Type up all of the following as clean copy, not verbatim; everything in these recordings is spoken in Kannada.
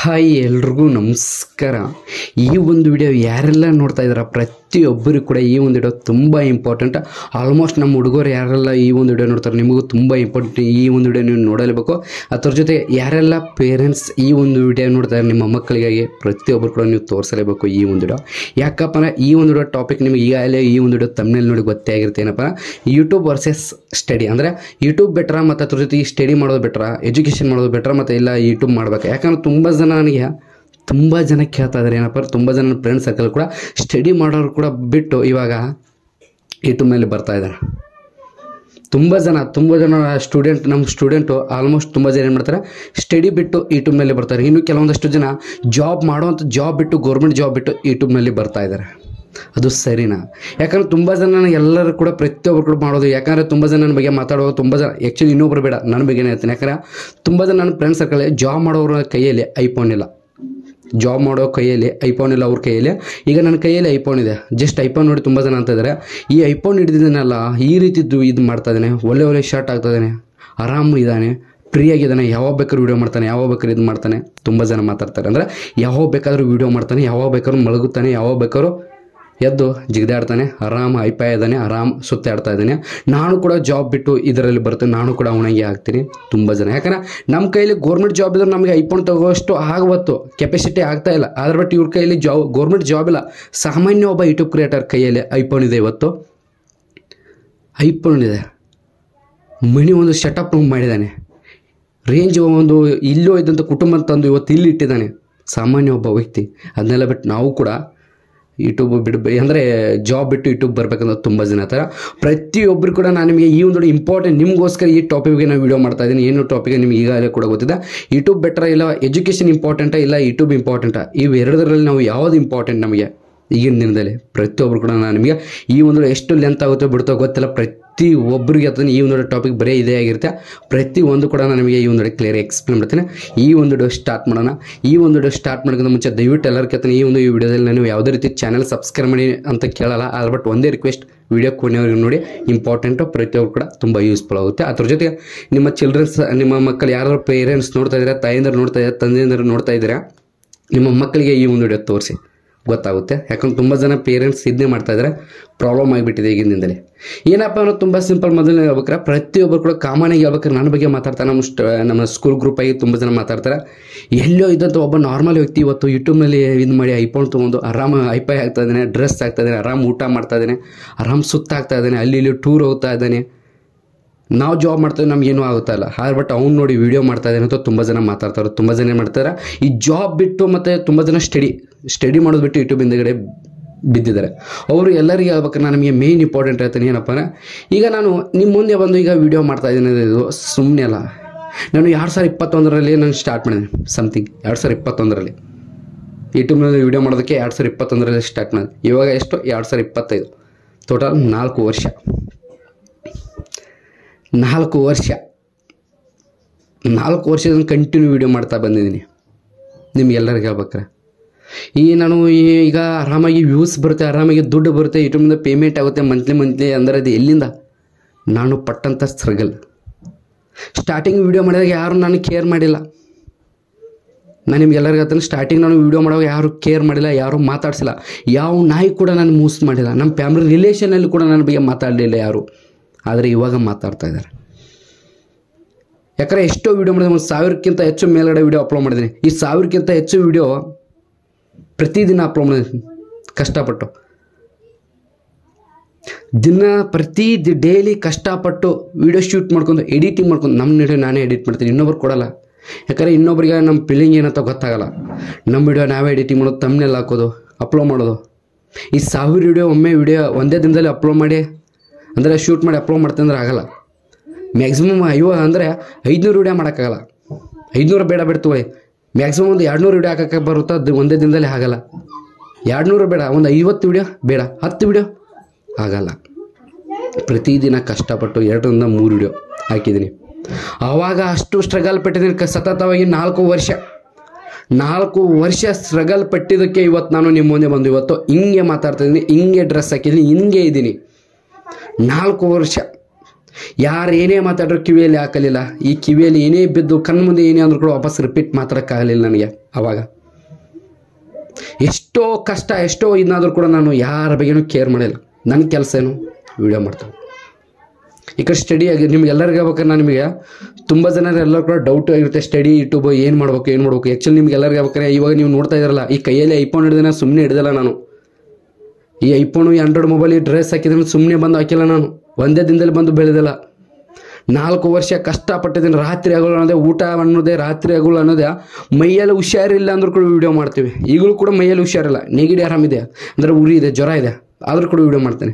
ಹಾಯ್ ಎಲ್ರಿಗೂ ನಮಸ್ಕಾರ. ಈ ಒಂದು ವಿಡಿಯೋ ಯಾರೆಲ್ಲ ನೋಡ್ತಾ ಇದ್ದಾರೆ ಪ್ರತಿಯೊಬ್ಬರಿಗೂ ಕೂಡ ಈ ಒಂದು ವಿಡಿಯೋ ತುಂಬ ಇಂಪಾರ್ಟೆಂಟ್. ಆಲ್ಮೋಸ್ಟ್ ನಮ್ಮ ಹುಡುಗರು ಯಾರೆಲ್ಲ ಈ ಒಂದು ವಿಡಿಯೋ ನೋಡ್ತಾರೆ ನಿಮಗೂ ತುಂಬ ಇಂಪಾರ್ಟೆಂಟ್. ಈ ಒಂದು ವಿಡಿಯೋ ನೀವು ನೋಡಲೇಬೇಕು. ಅದ್ರ ಜೊತೆ ಯಾರೆಲ್ಲ ಪೇರೆಂಟ್ಸ್ ಈ ಒಂದು ವಿಡಿಯೋ ನೋಡ್ತಾರೆ ನಿಮ್ಮ ಮಕ್ಕಳಿಗಾಗಿ ಪ್ರತಿಯೊಬ್ಬರು ಕೂಡ ನೀವು ತೋರಿಸಲೇಬೇಕು ಈ ಒಂದು ವಿಡಿಯೋ. ಯಾಕಪ್ಪ ಅಂದರೆ ಈ ಒಂದು ವಿಡಿಯೋ ಟಾಪಿಕ್ ನಿಮಗೆ ಈಗಾಗಲೇ ಈ ಒಂದು ವಿಡಿಯೋ ತಮ್ಮನೇಲಿ ನೋಡಿ ಗೊತ್ತೇ ಆಗಿರುತ್ತೆ. ಏನಪ್ಪ ಯೂಟ್ಯೂಬ್ ವರ್ಸಸ್ ಸ್ಟಡಿ, ಅಂದರೆ ಯೂಟ್ಯೂಬ್ ಬೆಟ್ರಾ ಮತ್ತು ಅದ್ರ ಜೊತೆ ಈ ಸ್ಟಡಿ ಮಾಡೋದು ಬೆಟ್ರಾ, ಎಜುಕೇಷನ್ ಮಾಡೋದು ಬೆಟ್ರಾ ಮತ್ತು ಇಲ್ಲ ಯೂಟ್ಯೂಬ್ ಮಾಡಬೇಕು. ಯಾಕಂದ್ರೆ ತುಂಬ ಜನ ಕೇಳ್ತಾ ಇದ್ದಾರೆ. ಏನಪ್ಪ ತುಂಬ ಜನ ನನ್ನ ಫ್ರೆಂಡ್ ಸರ್ಕಲ್ ಕೂಡ ಸ್ಟಡಿ ಮಾಡೋರು ಕೂಡ ಬಿಟ್ಟು ಇವಾಗ ಯೂಟ್ಯೂಬ್ನಲ್ಲಿ ಬರ್ತಾ ಇದ್ದಾರೆ. ತುಂಬ ಜನ ನಮ್ಮ ಸ್ಟೂಡೆಂಟು ಆಲ್ಮೋಸ್ಟ್ ತುಂಬ ಜನ ಏನು ಮಾಡ್ತಾರೆ, ಸ್ಟಡಿ ಬಿಟ್ಟು ಯೂಟ್ಯೂಬ್ನಲ್ಲಿ ಬರ್ತಾರೆ. ಇನ್ನು ಕೆಲವೊಂದಷ್ಟು ಜನ ಜಾಬ್ ಬಿಟ್ಟು ಗೌರ್ಮೆಂಟ್ ಜಾಬ್ ಬಿಟ್ಟು ಯೂಟ್ಯೂಬ್ನಲ್ಲಿ ಬರ್ತಾ ಇದ್ದಾರೆ. ಅದು ಸರಿನಾ? ಯಾಕಂದರೆ ತುಂಬ ಜನ ಎಲ್ಲರೂ ಕೂಡ ಪ್ರತಿಯೊಬ್ಬರು ಕೂಡ ಮಾಡೋದು. ಯಾಕಂದರೆ ತುಂಬ ಜನ ನನ್ನ ಬಗ್ಗೆ ಮಾತಾಡುವಾಗ ತುಂಬ ಜನ ಆ್ಯಕ್ಚುಲಿ ಇನ್ನೊಬ್ರು ಬೇಡ ನನ್ನ ಬಗ್ಗೆನೇ ಹೇಳ್ತೀನಿ. ಯಾಕಂದರೆ ತುಂಬ ಜನ ನನ್ನ ಫ್ರೆಂಡ್ ಸರ್ಕಲ್ ಜಾಬ್ ಮಾಡೋರ ಕೈಯಲ್ಲಿ ಐಫೋನ್ ಇಲ್ಲ, ಅವ್ರ ಕೈಯಲ್ಲಿ. ಈಗ ನನ್ನ ಕೈಯಲ್ಲಿ ಐಫೋನ್ ಇದೆ, ಜಸ್ಟ್ ಐಫೋನ್ ನೋಡಿ ತುಂಬ ಜನ ಅಂತ ಇದ್ದಾರೆ ಈ ಐಫೋನ್ ಹಿಡಿದಿದ್ದಾನಲ್ಲ ಈ ರೀತಿದ್ದು ಇದು ಮಾಡ್ತಾ ಇದ್ದಾನೆ, ಒಳ್ಳೆ ಶರ್ಟ್ ಆಗ್ತಾ ಇದ್ದಾನೆ, ಆರಾಮ್ ಇದ್ದಾನೆ, ಫ್ರೀಯಾಗಿದ್ದಾನೆ, ಯಾವಾಗ ಬೇಕಾದ್ರೂ ವೀಡಿಯೋ ಮಾಡ್ತಾನೆ, ಯಾವಾಗ ಬೇಕಾದ್ರೂ ಇದು ಮಾಡ್ತಾನೆ. ತುಂಬ ಜನ ಮಾತಾಡ್ತಾರೆ. ಅಂದರೆ ಯಾವಾಗ ಬೇಕಾದ್ರೂ ವೀಡಿಯೋ ಮಾಡ್ತಾನೆ, ಯಾವಾಗ ಬೇಕಾದ್ರೂ ಮಲಗುತ್ತಾನೆ, ಯಾವಾಗ ಬೇಕಾದ್ರೂ ಎದ್ದು ಜಿಗಿದಾಡ್ತಾನೆ, ಆರಾಮ್ ಐಪಾಯ್ ಇದ್ದಾನೆ, ಆರಾಮ್ ಸುತ್ತಾಡ್ತಾ ಇದ್ದಾನೆ. ನಾನು ಕೂಡ ಜಾಬ್ ಬಿಟ್ಟು ಇದರಲ್ಲಿ ಬರ್ತೇನೆ, ನಾನು ಕೂಡ ಅವನಿಗೆ ಆಗ್ತೀನಿ. ತುಂಬ ಜನ ಯಾಕಂದರೆ ನಮ್ಮ ಕೈಯಲ್ಲಿ ಗೌರ್ಮೆಂಟ್ ಜಾಬ್ ಇದ್ರೆ ನಮಗೆ ಐಫೋನ್ ತಗೋಷ್ಟು ಆಗುವತ್ತು ಕೆಪಾಸಿಟಿ ಆಗ್ತಾ ಇಲ್ಲ. ಅದ್ರ ಬಟ್ ಇವ್ರ ಕೈಯಲ್ಲಿ ಗೌರ್ಮೆಂಟ್ ಜಾಬ್ ಇಲ್ಲ. ಸಾಮಾನ್ಯ ಒಬ್ಬ ಯೂಟ್ಯೂಬ್ ಕ್ರಿಯೇಟರ್ ಕೈಯಲ್ಲಿ ಐಫೋನ್ ಇದೆ. ಇವತ್ತು ಐಫೋನ್ ಇದೆ, ಮನಿ ಒಂದು ಸೆಟಪ್ ಮಾಡಿದ್ದಾನೆ, ರೇಂಜ್ ಒಂದು ಇಲ್ಲೋ ಇದ್ದಂಥ ಕುಟುಂಬ ತಂದು ಇವತ್ತು ಇಲ್ಲಿ ಇಟ್ಟಿದ್ದಾನೆ ಸಾಮಾನ್ಯ ಒಬ್ಬ ವ್ಯಕ್ತಿ. ಅದನ್ನೆಲ್ಲ ಬಿಟ್ಟು ನಾವು ಕೂಡ ಯೂಟ್ಯೂಬ್ ಅಂದರೆ ಜಾಬ್ ಬಿಟ್ಟು ಯೂಟ್ಯೂಬ್ ಬರಬೇಕಂದ್ರೆ ತುಂಬ ಜನ ಥರ ಪ್ರತಿಯೊಬ್ಬರು ಕೂಡ ನಾನು ನಿಮಗೆ ಈ ಒಂದು ಇಂಪಾರ್ಟೆಂಟ್ ನಿಮಗೋಸ್ಕರ ಈ ಟಾಪಿಕ್ಗೆ ನಾನು ವೀಡಿಯೋ ಮಾಡ್ತಾ ಇದ್ದೀನಿ. ಏನು ಟಾಪಿಕ್ ನಿಮಗೆ ಈಗಾಗಲೇ ಕೂಡ ಗೊತ್ತಿದೆ. ಯೂಟ್ಯೂಬ್ ಬೆಟ್ರಾ ಇಲ್ಲ ಎಜುಕೇಷನ್ ಇಂಪಾರ್ಟೆಂಟಾ ಇಲ್ಲ ಯೂಟ್ಯೂಬ್ ಇಂಪಾರ್ಟೆಂಟಾ, ಇವೆರಡರಲ್ಲಿ ನಾವು ಯಾವುದು ಇಂಪಾರ್ಟೆಂಟ್ ನಮಗೆ ಈಗಿನ ದಿನದಲ್ಲಿ ಪ್ರತಿಯೊಬ್ಬರು ಕೂಡ ನಾನು ನಿಮಗೆ ಈ ಒಂದು ಎಷ್ಟು ಲೆಂತ್ ಆಗುತ್ತೋ ಬಿಡ್ತೋ ಗೊತ್ತಿಲ್ಲ, ಪ್ರತಿಯೊಬ್ಬರಿಗೆ ಅದನ್ನು ಈ ಒಂದು ಟಾಪಿಕ್ ಬರೀ ಇದೇ ಆಗಿರುತ್ತೆ. ಪ್ರತಿಯೊಂದು ಕೂಡ ನಾನು ನಿಮಗೆ ಈ ಒಂದು ಕ್ಲಿಯರ್ ಎಕ್ಸ್ಪ್ಲೇನ್ ಮಾಡ್ತೀನಿ. ಈ ಒಂದು ವಿಡಿಯೋ ಸ್ಟಾರ್ಟ್ ಮಾಡೋಣ. ಈ ಒಂದು ವಿಡಿಯೋ ಸ್ಟಾರ್ಟ್ ಮಾಡೋಕ್ಕಿಂತ ಮುಂಚೆ ದಯವಿಟ್ಟು ಎಲ್ಲರ ಕೇಳ್ತಾನೆ ಈ ಒಂದು ವಿಡಿಯೋದಲ್ಲಿ ನಾನು ಯಾವುದೇ ರೀತಿ ಚಾನಲ್ ಸಬ್ಸ್ಕ್ರೈಬ್ ಮಾಡಿ ಅಂತ ಕೇಳಲ್ಲ. ಅದ್ರ ಬಟ್ ಒಂದೇ ರಿಕ್ವೆಸ್ಟ್, ವಿಡಿಯೋ ಕೊನೆಯವರೆಗೆ ನೋಡಿ, ಇಂಪಾರ್ಟೆಂಟು, ಪ್ರತಿಯೊಬ್ಬರು ಕೂಡ ತುಂಬ ಯೂಸ್ಫುಲ್ ಆಗುತ್ತೆ. ಅದ್ರ ಜೊತೆಗೆ ನಿಮ್ಮ ಮಕ್ಕಳು ಯಾರು ಪೇರೆಂಟ್ಸ್ ನೋಡ್ತಾ ಇದ್ದಾರೆ, ತಾಯಿಂದರು ನೋಡ್ತಾ ಇದ್ದಾರೆ, ತಂದೆಯಂದರು ನೋಡ್ತಾ ಇದ್ದೀರಾ, ನಿಮ್ಮ ಮಕ್ಕಳಿಗೆ ಈ ಒಂದು ವಿಡಿಯೋ ತೋರಿಸಿ, ಗೊತ್ತಾಗುತ್ತೆ. ಯಾಕಂದ್ರೆ ತುಂಬ ಜನ ಪೇರೆಂಟ್ಸ್ ಇದನ್ನೇ ಮಾಡ್ತಾ ಇದ್ದಾರೆ, ಪ್ರಾಬ್ಲಮ್ ಆಗಿಬಿಟ್ಟಿದೆ ಈಗಿನ ದಿನದಲ್ಲಿ. ಏನಪ್ಪ ಅನ್ನೋದು ತುಂಬ ಸಿಂಪಲ್. ಮೊದಲನೇ ಹೇಳ್ಬೇಕಾರೆ ಪ್ರತಿಯೊಬ್ಬರು ಕೂಡ ಕಾಮನಾಗಿ ಹೇಳ್ಬೇಕಾದ್ರೆ ನನ್ನ ಬಗ್ಗೆ ಮಾತಾಡ್ತಾರೆ. ನಮ್ಮ ಸ್ಕೂಲ್ ಗ್ರೂಪಾಗಿ ತುಂಬ ಜನ ಮಾತಾಡ್ತಾರೆ. ಎಲ್ಲೋ ಇದ್ದಂಥ ಒಬ್ಬ ನಾರ್ಮಲ್ ವ್ಯಕ್ತಿ ಇವತ್ತು ಯೂಟ್ಯೂಬ್ನಲ್ಲಿ ಇದು ಮಾಡಿ ಐಫೋನ್ ತೊಗೊಂಡು ಆರಾಮ ಐಪೈ ಆಗ್ತಾ ಇದ್ದಾನೆ, ಡ್ರೆಸ್ ಆಗ್ತಾ ಇದ್ದಾನೆ, ಆರಾಮ್ ಊಟ ಮಾಡ್ತಾ ಇದ್ದಾನೆ, ಆರಾಮ್ ಸುತ್ತಾಗ್ತಾ ಇದ್ದಾನೆ, ಅಲ್ಲಿ ಇಲ್ಲಿ ಟೂರ್ ಹೋಗ್ತಾ ಇದ್ದಾನೆ. ನಾವು ಜಾಬ್ ಮಾಡ್ತೇವೆ, ನಮಗೇನೂ ಆಗುತ್ತಾ ಇಲ್ಲ. ಆದ್ರೆ ಬಟ್ ಅವ್ನು ನೋಡಿ ವೀಡಿಯೋ ಮಾಡ್ತಾ ಇದ್ದಾನೆ ಅಂತ ತುಂಬ ಜನ ಮಾತಾಡ್ತಾರೆ. ತುಂಬ ಜನ ಏನು ಮಾಡ್ತಾರೆ, ಈ ಜಾಬ್ ಬಿಟ್ಟು ಮತ್ತು ತುಂಬ ಜನ ಸ್ಟಡಿ ಮಾಡೋದು ಬಿಟ್ಟು ಯೂಟ್ಯೂಬ್ ಹಿಂದೆಗಡೆ ಬಿದ್ದಿದ್ದಾರೆ. ಅವರು ಎಲ್ಲರಿಗೆ ಹೇಳ್ಬೇಕಾದ್ರೆ ನಾನು ನಿಮಗೆ ಮೇನ್ ಇಂಪಾರ್ಟೆಂಟ್ ಹೇಳ್ತೀನಿ. ಏನಪ್ಪ ಅಂದರೆ ಈಗ ನಾನು ನಿಮ್ಮ ಮುಂದೆ ಬಂದು ಈಗ ವೀಡಿಯೋ ಮಾಡ್ತಾ ಇದ್ದೀನಿ, ಇದು ಸುಮ್ಮನೆ ಅಲ್ಲ. ನಾನು 2021ರಲ್ಲಿ ನಾನು ಸ್ಟಾರ್ಟ್ ಮಾಡಿದೆ, ಸಮಥಿಂಗ್ 2021ರಲ್ಲಿ ಯೂಟ್ಯೂಬ್ನಲ್ಲಿ ವೀಡಿಯೋ ಮಾಡೋದಕ್ಕೆ 2021ರಲ್ಲಿ ಸ್ಟಾರ್ಟ್ ಮಾಡಿದೆ. ಇವಾಗ ಎಷ್ಟು 2025, ಟೋಟಲ್ 4 ವರ್ಷ. 4 ವರ್ಷದಿಂದ ಕಂಟಿನ್ಯೂ ವೀಡಿಯೋ ಮಾಡ್ತಾ ಬಂದಿದ್ದೀನಿ. ನಿಮ್ಗೆಲ್ಲರಿಗೆ ಹೇಳ್ಬೇಕಾರೆ ನಾನು ಈಗ ಆರಾಮಾಗಿ ವ್ಯೂಸ್ ಬರುತ್ತೆ, ಆರಾಮಾಗಿ ದುಡ್ಡು ಬರುತ್ತೆ, ಯೂಟ್ಯೂಬ್ನಿಂದ ಪೇಮೆಂಟ್ ಆಗುತ್ತೆ ಮಂತ್ಲಿ. ಅಂದರೆ ಅದು ಎಲ್ಲಿಂದ ನಾನು ಪಟ್ಟಂಥ ಸ್ಟ್ರಗಲ್. ಸ್ಟಾರ್ಟಿಂಗ್ ವೀಡಿಯೋ ಮಾಡಿದಾಗ ಯಾರು ನಾನು ಕೇರ್ ಮಾಡಿಲ್ಲ. ನಾನು ನಿಮ್ಗೆಲ್ಲರಿಗೂ ಹೇಳ್ತೀನಿ, ಸ್ಟಾರ್ಟಿಂಗ್ ನಾನು ವೀಡಿಯೋ ಮಾಡುವಾಗ ಯಾರು ಕೇರ್ ಮಾಡಿಲ್ಲ, ಯಾರು ಮಾತಾಡ್ಸಿಲ್ಲ, ಯಾವ ನಾಯಿ ಕೂಡ ನಾನು ಮೂಸ್ ಮಾಡಿಲ್ಲ, ನಮ್ಮ ಫ್ಯಾಮಿಲಿ ರಿಲೇಷನಲ್ಲಿ ಕೂಡ ನನ್ನ ಬಗ್ಗೆ ಮಾತಾಡಲಿಲ್ಲ ಯಾರು. ಆದರೆ ಇವಾಗ ಮಾತಾಡ್ತಾ ಇದ್ದಾರೆ. ಯಾಕಂದರೆ ಎಷ್ಟೋ ವೀಡಿಯೋ ಮಾಡಿದೆ, 1000ಕ್ಕಿಂತ ಹೆಚ್ಚು ಮೇಲ್ಗಡೆ ವೀಡಿಯೋ ಅಪ್ಲೋಡ್ ಮಾಡಿದ್ದೀನಿ. ಈ 1000ಕ್ಕಿಂತ ಹೆಚ್ಚು ವೀಡಿಯೋ ಪ್ರತಿದಿನ ಅಪ್ಲೋಡ್ ಮಾಡಿದ್ದೀನಿ ಕಷ್ಟಪಟ್ಟು. ಡೈಲಿ ಕಷ್ಟಪಟ್ಟು ವೀಡಿಯೋ ಶೂಟ್ ಮಾಡ್ಕೊಂಡು ಎಡಿಟಿಂಗ್ ಮಾಡ್ಕೊಂಡು ನಮ್ಮ ವಿಡಿಯೋ ನಾನೇ ಎಡಿಟ್ ಮಾಡ್ತೀನಿ, ಇನ್ನೊಬ್ರು ಕೊಡಲ್ಲ. ಯಾಕಂದರೆ ಇನ್ನೊಬ್ರಿಗೆ ನಮ್ಮ ಫೀಲಿಂಗ್ ಏನಂತ ಗೊತ್ತಾಗಲ್ಲ. ನಮ್ಮ ವಿಡಿಯೋ ನಾವೇ ಎಡಿಟಿಂಗ್ ಮಾಡೋದು, ತಮ್ನೆಲ್ಲ ಹಾಕೋದು, ಅಪ್ಲೋಡ್ ಮಾಡೋದು. ಈ 1000 ವಿಡಿಯೋ ಒಂದೇ ದಿನದಲ್ಲಿ ಅಪ್ಲೋಡ್ ಮಾಡಿ ಅಂದರೆ ಶೂಟ್ ಮಾಡಿ ಅಪ್ಲೋಡ್ ಮಾಡ್ತೀನಿ ಅಂದ್ರೆ ಆಗಲ್ಲ. ಮ್ಯಾಕ್ಸಿಮಮ್ ಅಂದರೆ 500 ವಿಡಿಯೋ ಮಾಡೋಕ್ಕಾಗಲ್ಲ. 500 ಬೇಡ ತಗೊಳ್ಳಿ, ಮ್ಯಾಕ್ಸಿಮಮ್ ಒಂದು 200 ವಿಡಿಯೋ ಹಾಕೋಕ್ಕೆ ಬರುತ್ತಾ, ಅದು ಒಂದೇ ದಿನದಲ್ಲಿ ಆಗಲ್ಲ. 200 ಬೇಡ, ಒಂದು 50 ವಿಡಿಯೋ ಬೇಡ, 10 ವಿಡಿಯೋ ಆಗಲ್ಲ. ಪ್ರತಿದಿನ ಕಷ್ಟಪಟ್ಟು 2 ರಿಂದ 3 ವಿಡಿಯೋ ಹಾಕಿದ್ದೀನಿ. ಆವಾಗ ಅಷ್ಟು ಸ್ಟ್ರಗಲ್ ಪಟ್ಟಿದ್ದೀನಿ ಸತತವಾಗಿ 4 ವರ್ಷ ಸ್ಟ್ರಗಲ್ ಪಟ್ಟಿದ್ದಕ್ಕೆ ಇವತ್ತು ನಾನು ನಿಮ್ಮ ಮುಂದೆ ಬಂದು ಇವತ್ತು ಹಿಂಗೆ ಮಾತಾಡ್ತಾಯಿದ್ದೀನಿ, ಹಿಂಗೆ ಡ್ರೆಸ್ ಹಾಕಿದ್ದೀನಿ, ಹಿಂಗೆ ಇದ್ದೀನಿ. 4 ವರ್ಷ ಯಾರು ಏನೇ ಮಾತಾಡ್ರು ಕಿವಿಯಲ್ಲಿ ಹಾಕಲಿಲ್ಲ. ಈ ಕಿವಿಯಲ್ಲಿ ಏನೇ ಬಿದ್ದು ಕಣ್ಣು ಮುಂದೆ ಏನೇ ಅಂದ್ರೂ ಕೂಡ ವಾಪಸ್ ರಿಪೀಟ್ ಮಾತಾಡೋಕ್ಕಾಗಲಿಲ್ಲ ನನಗೆ. ಆವಾಗ ಎಷ್ಟೋ ಕಷ್ಟ ಎಷ್ಟೋ ಇನ್ನಾದರೂ ಕೂಡ ನಾನು ಯಾರ ಬಗ್ಗೆನೂ ಕೇರ್ ಮಾಡಿಲ್ಲ. ನನ್ನ ಕೆಲಸ ಏನು ವಿಡಿಯೋ ಮಾಡ್ತಾನೆ. ಈ ಕಡೆ ಸ್ಟಡಿ ಆಗಿ ನಿಮ್ಗೆಲ್ಲರಿಗೂ ಆಗ್ಬೇಕಾದ್ರೆ ನಾನು ನಿಮಗೆ ತುಂಬ ಜನರೆಲ್ಲರೂ ಕೂಡ ಡೌಟ್ ಆಗಿರುತ್ತೆ, ಸ್ಟಡಿ ಯೂಟ್ಯೂಬ್ ಏನು ಮಾಡ್ಬೇಕು. ಆ್ಯಕ್ಚುಲಿ ನಿಮ್ಗೆ ಎಲ್ಲರಿಗೂ ಆಗ್ಬೇಕಾದ್ರೆ ಇವಾಗ ನೀವು ನೋಡ್ತಾ ಇದ್ದಾರಲ್ಲ, ಈ ಕೈಯಲ್ಲಿ ಐಫೋನ್ ಹಿಡಿದ್ರೆ ಸುಮ್ಮನೆ ಹಿಡಿದಲ್ಲ ನಾನು. ಈ ಐಫೋನು, ಈ ಆಂಡ್ರಾಯ್ಡ್ ಮೊಬೈಲ್, ಈ ಡ್ರೆಸ್ ಹಾಕಿದ್ರೆ ಸುಮ್ಮನೆ ಬಂದು ಹಾಕಿಲ್ಲ ನಾನು. ಒಂದೇ ದಿನದಲ್ಲಿ ಬಂದು ಬೆಳೆದಿಲ್ಲ. 4 ವರ್ಷ ಕಷ್ಟಪಟ್ಟಿದ್ದೀನಿ. ರಾತ್ರಿ ಹಗಲು ಅನ್ನೋದೇ, ಊಟ ಅನ್ನೋದೇ, ರಾತ್ರಿ ಹಗಲು ಅನ್ನೋದೇ. ಮೈಯಲ್ಲಿ ಹುಷಾರಿಲ್ಲ ಅಂದ್ರೂ ಕೂಡ ವಿಡಿಯೋ ಮಾಡ್ತೀವಿ. ಈಗಲೂ ಕೂಡ ಮೈಯಲ್ಲಿ ಹುಷಾರಿಲ್ಲ, ನೆಗಡಿ ಆರಾಮಿದೆ ಅಂದರೆ ಉರಿ ಇದೆ, ಜ್ವರ ಇದೆ, ಆದರೂ ಕೂಡ ವಿಡಿಯೋ ಮಾಡ್ತೇನೆ.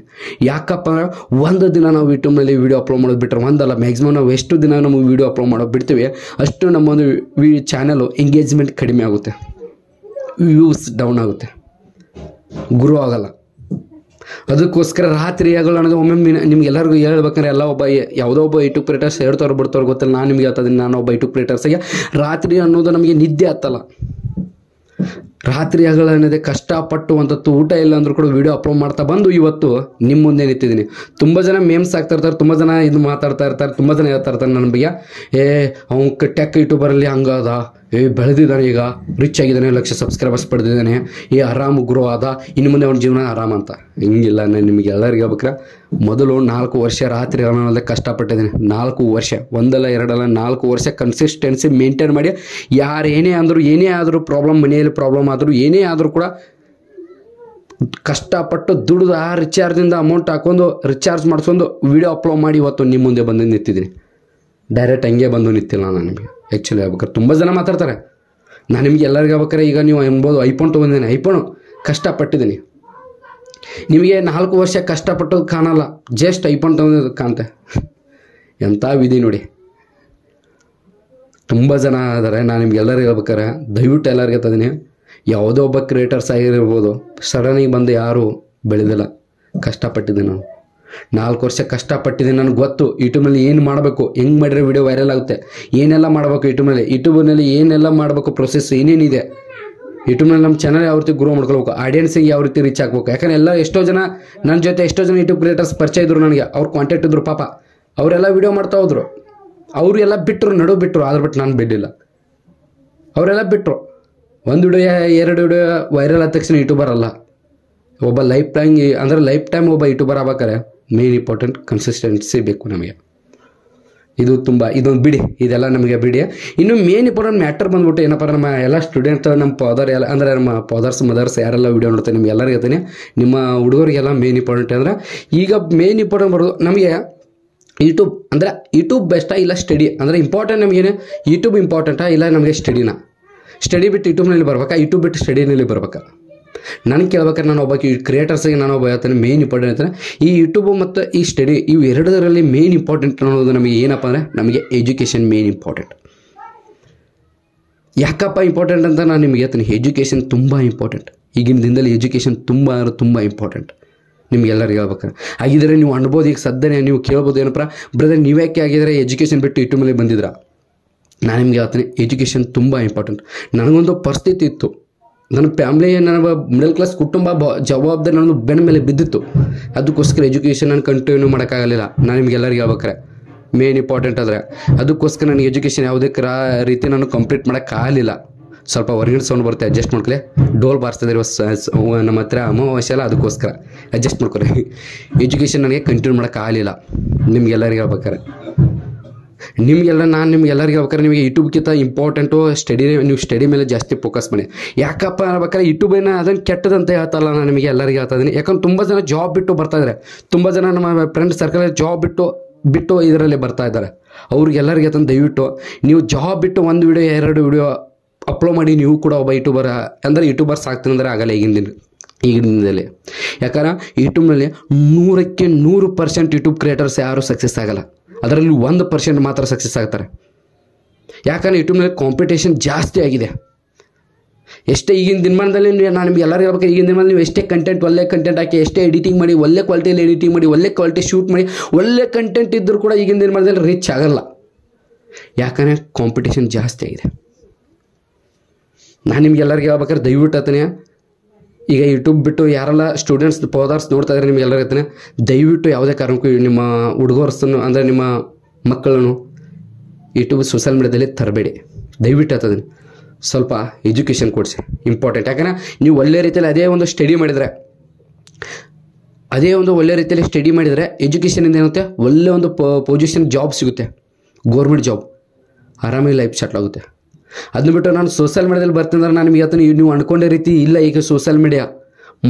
ಯಾಕಪ್ಪ ಅಂದರೆ ಒಂದು ದಿನ ನಾವು ಯೂಟ್ಯೂಬ್ನಲ್ಲಿ ವೀಡಿಯೋ ಅಪ್ಲೋಡ್ ಮಾಡೋದು ಬಿಟ್ಟರೆ ಒಂದಲ್ಲ, ಮ್ಯಾಕ್ಸಿಮಮ್ ನಾವು ಎಷ್ಟು ದಿನ ನಾವು ವೀಡಿಯೋ ಅಪ್ಲೋಡ್ ಮಾಡೋದು ಬಿಡ್ತೀವಿ ಅಷ್ಟು ನಮ್ಮೊಂದು ಚಾನಲು ಎಂಗೇಜ್ಮೆಂಟ್ ಕಡಿಮೆ ಆಗುತ್ತೆ, ವ್ಯೂಸ್ ಡೌನ್ ಆಗುತ್ತೆ, ಗ್ರೋ ಆಗಲ್ಲ. ಅದಕ್ಕೋಸ್ಕರ ರಾತ್ರಿ ಹಗಲು ಅನ್ನೋದು ಒಮ್ಮೆ ನಿಮ್ಗೆಲ್ಲರಿಗೂ ಹೇಳ್ಬೇಕಂದ್ರೆ ಯಾವುದೋ ಒಬ್ಬ ಯೂಟ್ಯೂಬ್ ಕ್ರಿಯೇಟರ್ಸ್ ಹೇಳ್ತಾರೋ ಬಿಡ್ತಾರೋ ಗೊತ್ತಿಲ್ಲ, ನಾನು ನಿಮಗೆ ಹೇಳ್ತಿದ್ದೀನಿ. ನಾನು ಒಬ್ಬ ಯೂಟ್ಯೂಬ್ ಕ್ರಿಯೇಟರ್ಸಿಗೆ ರಾತ್ರಿ ಅನ್ನೋದು ನಮಗೆ ನಿದ್ದೆ ಹತ್ತಲ್ಲ. ರಾತ್ರಿ ಹಗಲು ಅನ್ನೋದೇ ಕಷ್ಟಪಟ್ಟು ಅಂತದ್ದು ಊಟ ಇಲ್ಲ ಅಂದರೂ ಕೂಡ ವೀಡಿಯೋ ಅಪ್ಲೋಡ್ ಮಾಡ್ತಾ ಬಂದು ಇವತ್ತು ನಿಮ್ಮ ಮುಂದೆ ನಿಂತಿದ್ದೀನಿ. ತುಂಬ ಜನ ಮೇಮ್ಸ್ ಆಗ್ತಾ ಇರ್ತಾರೆ, ತುಂಬ ಜನ ಇದು ಮಾತಾಡ್ತಾ ಇರ್ತಾರೆ, ತುಂಬ ಜನ ಹೇಳ್ತಾ ಇರ್ತಾರೆ ನನ್ನ ಬಗ್ಗೆ, ಅವ್ನು ಟೆಕ್ ಯೂಟ್ಯೂಬರಲ್ಲಿ ಹಂಗಾದ, ಬೆಳೆದಿದ್ದಾನೆ, ಈಗ ರಿಚ್ ಆಗಿದ್ದಾನೆ, 1 ಲಕ್ಷ ಸಬ್ಸ್ಕ್ರೈಬರ್ಸ್ ಪಡೆದಿದ್ದಾನೆ, ಆರಾಮ್ ಗ್ರೋ ಆದ, ಇನ್ನು ಮುಂದೆ ಅವ್ನ ಜೀವನ ಆರಾಮ ಅಂತ. ಹಿಂಗಿಲ್ಲ. ನಾನು ನಿಮಗೆ ಎಲ್ಲರಿಗೂ ಹೇಳ್ಬೇಕ್ರೆ ಮೊದಲು 4 ವರ್ಷ ರಾತ್ರಿ ಅನ್ನೋದೇ ಕಷ್ಟಪಟ್ಟಿದ್ದೀನಿ. 4 ವರ್ಷ, ಒಂದಲ್ಲ ಎರಡಲ್ಲ 4 ವರ್ಷ ಕನ್ಸಿಸ್ಟೆನ್ಸಿ ಮೇಂಟೈನ್ ಮಾಡಿ, ಯಾರು ಏನೇ ಅಂದರೂ, ಏನೇ ಆದರೂ ಪ್ರಾಬ್ಲಮ್, ಮನೆಯಲ್ಲಿ ಪ್ರಾಬ್ಲಮ್ ಆದರೂ, ಏನೇ ಆದರೂ ಕೂಡ ಕಷ್ಟಪಟ್ಟು ದುಡಿದು ಆ ರಿಚಾರ್ಜಿಂದ ಅಮೌಂಟ್ ಹಾಕೊಂಡು ರಿಚಾರ್ಜ್ ಮಾಡಿಸ್ಕೊಂಡು ವೀಡಿಯೋ ಅಪ್ಲೋಡ್ ಮಾಡಿ ಇವತ್ತು ನಿಮ್ಮ ಮುಂದೆ ಬಂದು ನಿಂತಿದ್ದೀನಿ. ಡೈರೆಕ್ಟ್ ಹಂಗೆ ಬಂದು ನಿಂತಿಲ್ಲ ನಾನು ನಿಮಗೆ. ಆ್ಯಕ್ಚುಲಿ ಹೇಳ್ಬೇಕಾರೆ ತುಂಬ ಜನ ಮಾತಾಡ್ತಾರೆ. ನಾನು ನಿಮ್ಗೆ ಎಲ್ಲರಿಗೂ ಹೇಳ್ಬೇಕಾರೆ ಈಗ ನೀವು ಅನ್ಬೋದು ಐಫೋನ್ ತೊಗೊಂಡಿದ್ದೀನಿ, ಐಫೋನು ಕಷ್ಟಪಟ್ಟಿದ್ದೀನಿ. ನಿಮಗೆ 4 ವರ್ಷ ಕಷ್ಟಪಟ್ಟೋದು ಕಾಣಲ್ಲ, ಜಸ್ಟ್ ಐಫೋನ್ ತೊಗೊಂಡಿದ್ದು ಕಾಣುತ್ತೆ. ಎಂಥ ವಿಧಿ ನೋಡಿ. ತುಂಬ ಜನ ಇದ್ದಾರೆ. ನಾನು ನಿಮ್ಗೆ ಎಲ್ಲರಿಗೂ ಹೇಳ್ಬೇಕಾರೆ ದಯವಿಟ್ಟು ಎಲ್ಲರಿಗೂ ಹೇಳ್ತಿದ್ದೀನಿ, ಯಾವುದೋ ಒಬ್ಬ ಕ್ರಿಯೇಟರ್ಸ್ ಆಗಿರ್ಬೋದು, ಸಡನ್ನಾಗಿ ಬಂದು ಯಾರೂ ಬೆಳೆದಿಲ್ಲ. ಕಷ್ಟಪಟ್ಟಿದ್ದೀನಿ ನಾನು 4 ವರ್ಷ ಕಷ್ಟಪಟ್ಟಿದ್ದೀನಿ. ನನಗೆ ಗೊತ್ತು ಯೂಟ್ಯೂಬ್ನಲ್ಲಿ ಏನು ಮಾಡಬೇಕು, ಹೆಂಗೆ ಮಾಡಿದ್ರೆ ವಿಡಿಯೋ ವೈರಲ್ ಆಗುತ್ತೆ, ಏನೆಲ್ಲ ಮಾಡಬೇಕು ಯೂಟ್ಯೂಬ್ನಲ್ಲಿ ಏನೆಲ್ಲ ಮಾಡಬೇಕು, ಪ್ರೊಸೆಸ್ ಏನೇನಿದೆ. ಯೂಟ್ಯೂಬ್ನಲ್ಲಿ ನಮ್ಮ ಚಾನಲ್ ಯಾವ ರೀತಿ ಗ್ರೋ ಮಾಡ್ಕೊಳ್ಬೇಕು, ಆಡಿಯನ್ಸಿಗೆ ಯಾವ ರೀತಿ ರೀಚ್ ಆಗಬೇಕು. ಯಾಕಂದರೆ ಎಷ್ಟೋ ಜನ ನನ್ನ ಜೊತೆ ಎಷ್ಟೋ ಜನ ಯೂಟ್ಯೂಬ್ ಕ್ರಿಯೇಟರ್ಸ್ ಪರಿಚಯ ಇದ್ರು ನನಗೆ, ಅವ್ರು ಕಾಂಟ್ಯಾಕ್ಟ್ ಇದ್ರು. ಪಾಪ ಅವರೆಲ್ಲ ವೀಡಿಯೋ ಮಾಡ್ತಾ ಹೋದ್ರು, ಅವರು ಎಲ್ಲ ಬಿಟ್ಟರು, ಆದ್ರೆ ಬಿಟ್ಟು ನಾನು ಬಿಡಲಿಲ್ಲ. ಅವರೆಲ್ಲ ಬಿಟ್ಟರು. 1 ವಿಡಿಯೋ 2 ವಿಡಿಯೋ ವೈರಲ್ ಆದ ತಕ್ಷಣ ಯೂಟ್ಯೂಬರ್ ಅಲ್ಲ. ಒಬ್ಬ ಲೈಫ್ ಟೈಮ್ ಒಬ್ಬ ಯೂಟ್ಯೂಬರ್ ಆಗ್ಬೇಕಾರೆ ಮೇನ್ ಇಂಪಾರ್ಟೆಂಟ್ ಕನ್ಸಿಸ್ಟೆನ್ಸಿ ಬೇಕು ನಮಗೆ. ಇದೊಂದು ಬಿಡಿ, ಇದೆಲ್ಲ ನಮಗೆ ಬಿಡಿ. ಇನ್ನು ಮೇನ್ ಇಂಪಾರ್ಟೆಂಟ್ ಮ್ಯಾಟರ್ ಬಂದ್ಬಿಟ್ಟು ಏನಪ್ಪ, ನಮ್ಮ ಎಲ್ಲ ಸ್ಟೂಡೆಂಟ್, ನಮ್ಮ ಫಾದರ್ ಎಲ್ಲ ಅಂದರೆ ನಮ್ಮ ಫಾದರ್ಸ್ ಮದರ್ಸ್ ಯಾರೆಲ್ಲ ವೀಡಿಯೋ ನೋಡ್ತಾರೆ ನಿಮ್ಗೆ ಎಲ್ಲರಿಗೂ ಹೇಳ್ತೀನಿ, ನಿಮ್ಮ ಹುಡುಗರಿಗೆಲ್ಲ ಮೇನ್ ಇಂಪಾರ್ಟೆಂಟ್ ಅಂದರೆ ಈಗ ಮೇನ್ ಇಂಪಾರ್ಟೆಂಟ್ ಬರೋದು ನಮಗೆ ಯೂಟ್ಯೂಬ್. ಅಂದರೆ ಯೂಟ್ಯೂಬ್ ಬೆಸ್ಟಾ ಇಲ್ಲ ಸ್ಟಡಿ ಅಂದರೆ ಇಂಪಾರ್ಟೆಂಟ್ ನಮಗೇನು, ಯೂಟ್ಯೂಬ್ ಇಂಪಾರ್ಟೆಂಟಾ ಇಲ್ಲ ನಮಗೆ ಸ್ಟಡಿ ಬಿಟ್ಟು ಯೂಟ್ಯೂಬ್ನಲ್ಲಿ ಬರ್ಬೇಕಾ, ಯೂಟ್ಯೂಬ್ ಬಿಟ್ಟು ಸ್ಟಡಿನಲ್ಲಿ ಬರ್ಬೇಕಾ? ನನಗೆ ಕೇಳ್ಬೇಕಾದ್ರೆ ನಾನು ಒಬ್ಬ ಕ್ರಿಯೇಟರ್ಸಿಗೆ ನಾನು ಒಬ್ಬ ಹೇಳ್ತೇನೆ ಮೇನ್ ಇಂಪಾರ್ಟೆಂಟ್ ಅಂತಾರೆ ಈ ಯೂಟ್ಯೂಬು ಮತ್ತು ಈ ಸ್ಟಡಿ, ಇವು ಎರಡರಲ್ಲಿ ಮೇನ್ ಇಂಪಾರ್ಟೆಂಟ್ ಅನ್ನೋದು ನಮಗೆ ಏನಪ್ಪ ಅಂದರೆ ನಮಗೆ ಎಜುಕೇಷನ್ ಮೇನ್ ಇಂಪಾರ್ಟೆಂಟ್. ಯಾಕಪ್ಪ ಇಂಪಾರ್ಟೆಂಟ್ ಅಂತ ನಾನು ನಿಮಗೆ ಹೇಳ್ತೀನಿ, ಎಜುಕೇಷನ್ ತುಂಬ ಇಂಪಾರ್ಟೆಂಟ್. ಈಗಿನ ದಿನದಲ್ಲಿ ಎಜುಕೇಷನ್ ತುಂಬ ಇಂಪಾರ್ಟೆಂಟ್ ನಿಮ್ಗೆಲ್ಲರಿಗೂ ಹೇಳ್ಬೇಕಾರೆ. ಹಾಗಿದ್ರೆ ನೀವು ಅನ್ಬೋದು, ಈಗ ಸದ್ಯನೇ ನೀವು ಕೇಳ್ಬೋದು, ಏನಪ್ಪ ಬ್ರದರ್ ನೀವ್ಯಾಕೆ ಆಗಿದ್ರೆ ಎಜುಕೇಷನ್ ಬಿಟ್ಟು ಯೂಟ್ಯೂಬಲ್ಲಿ ಬಂದಿದ್ರಾ? ನಾನು ನಿಮ್ಗೆ ಹೇಳ್ತೀನಿ ಎಜುಕೇಷನ್ ತುಂಬ ಇಂಪಾರ್ಟೆಂಟ್. ನನಗೊಂದು ಪರಿಸ್ಥಿತಿ ಇತ್ತು, ನನ್ನ ಫ್ಯಾಮ್ಲಿ, ನನ್ನ ಮಿಡಲ್ ಕ್ಲಾಸ್ ಕುಟುಂಬ ಜವಾಬ್ದಾರಿ ನನ್ನ ಬೆನ್ನ ಮೇಲೆ ಬಿದ್ದಿತ್ತು. ಅದಕ್ಕೋಸ್ಕರ ಎಜುಕೇಷನ್ ನಾನು ಕಂಟಿನ್ಯೂ ಮಾಡೋಕ್ಕಾಗಲಿಲ್ಲ. ನಾನು ನಿಮ್ಗೆಲ್ಲರಿಗೂ ಹೇಳ್ಬೇಕಾರೆ ಮೇನ್ ಇಂಪಾರ್ಟೆಂಟ್ ಆದರೆ ಅದಕ್ಕೋಸ್ಕರ ನನಗೆ ಎಜುಕೇಷನ್ ಯಾವುದೇ ರೀತಿ ನಾನು ಕಂಪ್ಲೀಟ್ ಮಾಡೋಕ್ಕಾಗಲಿಲ್ಲ. ಸ್ವಲ್ಪ ಹೊರಗಿನ ಸೌಂಡ್ ಬರುತ್ತೆ, ಅಡ್ಜಸ್ಟ್ ಮಾಡ್ಕೊಳ್ಳಿ. ಡೋಲ್ ಬಾರಿಸ್ತಿದ್ರೆ ನಮ್ಮ ಹತ್ರ ಅಮಾವಾಸ್ಯೆ ಅಲ್ಲ, ಅದಕ್ಕೋಸ್ಕರ ಅಡ್ಜಸ್ಟ್ ಮಾಡ್ಕೊಳ್ಳಿ. ಎಜುಕೇಷನ್ ನನಗೆ ಕಂಟಿನ್ಯೂ ಮಾಡೋಕ್ಕಾಗಲಿಲ್ಲ. ನಿಮ್ಗೆಲ್ಲರಿಗೂ ಹೇಳ್ಬೇಕಾರೆ ನಾನು ನಿಮ್ಗೆಲ್ಲರಿಗೂ ಹೇಳ್ಬೇಕಾರೆ ನಿಮಗೆ ಯೂಟ್ಯೂಬ್ಗಿಂತ ಇಂಪಾರ್ಟೆಂಟು ನೀವು ಸ್ಟಡಿ ಮೇಲೆ ಜಾಸ್ತಿ ಫೋಕಸ್ ಮಾಡಿ. ಯಾಕಪ್ಪ ಹೇಳ್ಬೇಕಾದ್ರೆ ಯೂಟ್ಯೂಬೇನ ಅದನ್ನು ಕೆಟ್ಟದಂತ ಹೇಳ್ತಾರಲ್ಲ, ನಾನು ನಿಮಗೆ ಎಲ್ಲರಿಗೂ ಹೇಳ್ತಾ ಇದ್ದೀನಿ. ಯಾಕಂದ್ರೆ ತುಂಬ ಜನ ಜಾಬ್ ಬಿಟ್ಟು ಬರ್ತಾಯಿದ್ದಾರೆ, ತುಂಬ ಜನ ನಮ್ಮ ಫ್ರೆಂಡ್ ಸರ್ಕಲಲ್ಲಿ ಜಾಬ್ ಬಿಟ್ಟು ಇದರಲ್ಲಿ ಬರ್ತಾ ಇದ್ದಾರೆ. ಅವ್ರಿಗೆಲ್ಲರಿಗೆ ತಂದು ದಯವಿಟ್ಟು ನೀವು ಜಾಬ್ ಬಿಟ್ಟು 1 ವಿಡಿಯೋ 2 ವಿಡಿಯೋ ಅಪ್ಲೋಡ್ ಮಾಡಿ ನೀವು ಕೂಡ ಒಬ್ಬ ಯೂಟ್ಯೂಬರ್ ಅಂದರೆ ಯೂಟ್ಯೂಬರ್ಸ್ ಆಗ್ತೀನಿ ಅಂದರೆ ಆಗಲ್ಲ ಈಗಿನ ದಿನದಲ್ಲಿ. ಯಾಕಂದ್ರೆ ಯೂಟ್ಯೂಬ್ನಲ್ಲಿ 100ಕ್ಕೆ 100% ಯೂಟ್ಯೂಬ್ ಕ್ರಿಯೇಟರ್ಸ್ ಯಾರೂ ಸಕ್ಸಸ್ ಆಗಲ್ಲ, ಅದರಲ್ಲಿ 1% ಮಾತ್ರ ಸಕ್ಸಸ್ ಆಗ್ತಾರೆ. ಯಾಕಂದರೆ ಯೂಟ್ಯೂಬ್ನಲ್ಲಿ ಕಾಂಪಿಟೇಷನ್ ಜಾಸ್ತಿ ಆಗಿದೆ. ಎಷ್ಟೇ ಈಗಿನ ದಿನಮಾನದಲ್ಲಿ ನಾನು ನಿಮ್ಗೆ ಎಲ್ಲರಿಗೂ ಹೇಳ್ಬೇಕು, ಈಗಿನ ದಿನದಲ್ಲಿ ನೀವು ಎಷ್ಟೇ ಒಳ್ಳೆ ಕಂಟೆಂಟ್ ಹಾಕಿ, ಎಷ್ಟೇ ಎಡಿಟಿಂಗ್ ಮಾಡಿ, ಒಳ್ಳೆ ಕ್ವಾಲಿಟಿಯಲ್ಲಿ ಎಡಿಟಿಂಗ್ ಮಾಡಿ, ಒಳ್ಳೆ ಕ್ವಾಲಿಟಿ ಶೂಟ್ ಮಾಡಿ, ಒಳ್ಳೆ ಕಂಟೆಂಟ್ ಇದ್ದರೂ ಕೂಡ ಈಗಿನ ದಿನಮಾನದಲ್ಲಿ ರೀಚ್ ಆಗಲ್ಲ. ಯಾಕಂದರೆ ಕಾಂಪಿಟೇಷನ್ ಜಾಸ್ತಿ ಆಗಿದೆ. ನಾನು ನಿಮ್ಗೆ ಎಲ್ಲರಿಗೂ ಹೇಳ್ಬೇಕಾದ್ರೆ ದಯವಿಟ್ಟು ಹೇಳ್ತೀನಿ, ಈಗ ಯೂಟ್ಯೂಬ್ ಬಿಟ್ಟು ಯಾರೆಲ್ಲ ಸ್ಟೂಡೆಂಟ್ಸ್ ಪೋದಾರ್ಸ್ ನೋಡ್ತಾ ಇದ್ದಾರೆ ನಿಮ್ಗೆ ಎಲ್ಲರಿಗೂ ಹೇಳ್ತೀನಿ, ದಯವಿಟ್ಟು ಯಾವುದೇ ಕಾರಣಕ್ಕೂ ನಿಮ್ಮ ಹುಡುಗರನ್ನು ಅಂದರೆ ನಿಮ್ಮ ಮಕ್ಕಳನ್ನು ಯೂಟ್ಯೂಬ್ ಸೋಷಿಯಲ್ ಮೀಡಿಯಾದಲ್ಲಿ ತರಬೇಡಿ. ದಯವಿಟ್ಟು ಹೇಳ್ತದೀನಿ, ಸ್ವಲ್ಪ ಎಜುಕೇಷನ್ ಕೊಡಿಸಿ, ಇಂಪಾರ್ಟೆಂಟ್. ಯಾಕಂದರೆ ನೀವು ಒಳ್ಳೆ ರೀತಿಯಲ್ಲಿ ಅದೇ ಒಂದು ಒಳ್ಳೆ ರೀತಿಯಲ್ಲಿ ಸ್ಟಡಿ ಮಾಡಿದರೆ ಎಜುಕೇಷನಿಂದ ಏನಾಗುತ್ತೆ, ಒಳ್ಳೆ ಒಂದು ಪೊಸಿಷನ್ ಜಾಬ್ ಸಿಗುತ್ತೆ, ಗೌರ್ಮೆಂಟ್ ಜಾಬ್, ಆರಾಮಾಗಿ ಲೈಫ್ ಸೆಟ್ಲ್ ಆಗುತ್ತೆ. ಅದನ್ನ ಬಿಟ್ಟು ನಾನು ಸೋಷಿಯಲ್ ಮೀಡಿಯಾದಲ್ಲಿ ಬರ್ತೀನಿ ನಾನು ನಿಮಗೆ ಹೇಳ್ತೀನಿ, ನೀವು ಅಂದ್ಕೊಂಡೇ ರೀತಿ ಇಲ್ಲ ಈಗ ಸೋಷಿಯಲ್ ಮೀಡಿಯಾ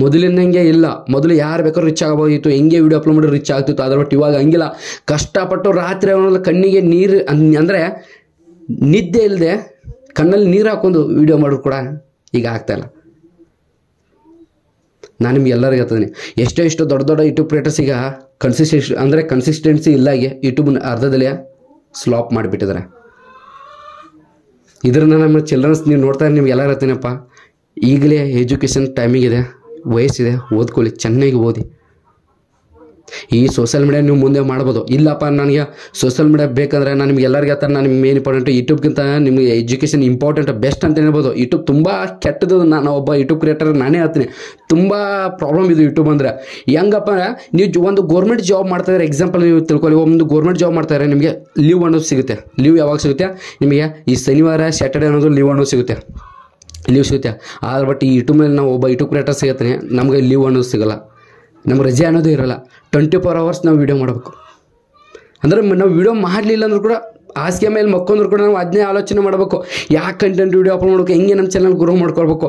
ಮೊದಲಿನಂಗೆ ಇಲ್ಲ. ಮೊದಲು ಯಾರು ಬೇಕಾದ್ರೂ ರಿಚ್ ಆಗಬೋದಿತ್ತು, ಹೆಂಗೆ ವೀಡಿಯೋ ಅಪ್ಲೋಡ್ ಮಾಡಿ ರಿಚ್ ಆಗ್ತಿತ್ತು. ಅದ್ರ ಬಟ್ ಇವಾಗ ಹಂಗಿಲ್ಲ. ಕಷ್ಟಪಟ್ಟು ರಾತ್ರಿ ಅವನ ಕಣ್ಣಿಗೆ ನೀರು ಅಂದರೆ ನಿದ್ದೆ ಇಲ್ಲದೆ ಕಣ್ಣಲ್ಲಿ ನೀರು ಹಾಕೊಂಡು ವೀಡಿಯೋ ಮಾಡೋದು ಕೂಡ ಈಗ ಆಗ್ತಾಯಿಲ್ಲ. ನಾನು ನಿಮ್ಗೆ ಎಲ್ಲರಿಗೂ ಹೇಳ್ತೀನಿ, ಎಷ್ಟೋ ದೊಡ್ಡ ಯೂಟ್ಯೂಬ್ ಕ್ರಿಯೇಟರ್ಸ್ ಈಗ ಕನ್ಸಿಸ್ಟೆನ್ಸಿ ಇಲ್ಲಾಗಿ ಯೂಟ್ಯೂಬ್ನ ಅರ್ಧದಲ್ಲಿ ಸ್ಲಾಪ್ ಮಾಡಿಬಿಟ್ಟಿದ್ದಾರೆ. ಇದನ್ನ ನಮ್ಮ ಚಿಲ್ಡ್ರನ್ಸ್ ನೀವು ನೋಡ್ತಾ ನಿಮ್ಗೆ ಎಲ್ಲ ಹೇಳ್ತೀನಪ್ಪ, ಈಗಲೇ ಎಜುಕೇಷನ್ ಟೈಮಿಗಿದೆ, ವಯಸ್ಸಿದೆ, ಓದ್ಕೊಳ್ಳಿ, ಚೆನ್ನಾಗಿ ಓದಿ. ಈ ಸೋಷಿಯಲ್ ಮೀಡಿಯಾ ನೀವು ಮುಂದೆ ಮಾಡ್ಬೋದು. ಇಲ್ಲಪ್ಪ ನನಗೆ ಸೋಷಿಯಲ್ ಮೀಡಿಯಾ ಬೇಕಂದರೆ ನಾನು ನಿಮ್ಗೆ ಎಲ್ಲರಿಗೂ ಹೇಳ್ತಾರೆ, ನಾನು ನಿಮ್ಗೆ ಮೇನ್ ಇಂಪಾರ್ಟೆಂಟ್ ಯೂಟ್ಯೂಬ್ಗಿಂತ ನಿಮಗೆ ಎಜುಕೇಷನ್ ಇಂಪಾರ್ಟೆಂಟ್ ಬೆಸ್ಟ್ ಅಂತ ಹೇಳ್ಬೋದು. ಯೂಟ್ಯೂಬ್ ತುಂಬ ಕೆಟ್ಟದ್ದು. ನಾನು ಒಬ್ಬ ಯೂಟ್ಯೂಬ್ ಕ್ರಿಯೇಟರ್ ನಾನೇ ಹೇಳ್ತೀನಿ, ತುಂಬ ಪ್ರಾಬ್ಲಮ್ ಇದು ಯೂಟ್ಯೂಬ್ ಅಂದರೆ. ಹೆಂಗಪ್ಪ ನೀವು ಒಂದು ಗೌರ್ಮೆಂಟ್ ಜಾಬ್ ಮಾಡ್ತಾಯಿದ್ರೆ, ಎಕ್ಸಾಂಪಲ್ ನೀವು ತಿಳ್ಕೊಳ್ಳಿ, ಒಂದು ಗೌರ್ಮೆಂಟ್ ಜಾಬ್ ಮಾಡ್ತಾಯಿದ್ರೆ ನಿಮಗೆ ಲೀವ್ ಅನ್ನೋದು ಸಿಗುತ್ತೆ. ಲೀವ್ ಯಾವಾಗ ಸಿಗುತ್ತೆ ನಿಮಗೆ? ಈ ಶನಿವಾರ ಸ್ಯಾಟರ್ಡೆ ಅನ್ನೋದು ಲೀವ್ ಅನ್ನೋದು ಸಿಗುತ್ತೆ. ಆದ್ರೆ ಬಟ್ ಈ ಯೂಟ್ಯೂಬ್ ಮೇಲೆ ನಾವು ಒಬ್ಬ ಯೂಟ್ಯೂಬ್ ಕ್ರಿಯೇಟರ್ ಸಿಗುತ್ತೆ, ನಮಗೆ ಲೀವ್ ಅನ್ನೋದು ಸಿಗೋಲ್ಲ, ನಮ್ಗೆ ರಜೆ ಅನ್ನೋದು ಇರೋಲ್ಲ. 24 hours ನಾವು ವೀಡಿಯೋ ಮಾಡಬೇಕು. ಅಂದರೆ ನಾವು ವೀಡಿಯೋ ಮಾಡಲಿಲ್ಲ ಅಂದ್ರೂ ಕೂಡ ಹಾಸಿಗೆ ಮೇಲೆ ಮಕ್ಕೊಂಡ್ರು ಕೂಡ ನಾವು ಅದನ್ನೇ ಆಲೋಚನೆ ಮಾಡಬೇಕು, ಯಾಕೆ ಕಂಟೆಂಟ್ ವೀಡಿಯೋ ಅಪ್ಲೋಡ್ ಮಾಡಬೇಕು, ಹೆಂಗೆ ನಮ್ಮ ಚಾನಲ್ ಗ್ರೋ ಮಾಡ್ಕೊಳ್ಬೇಕು.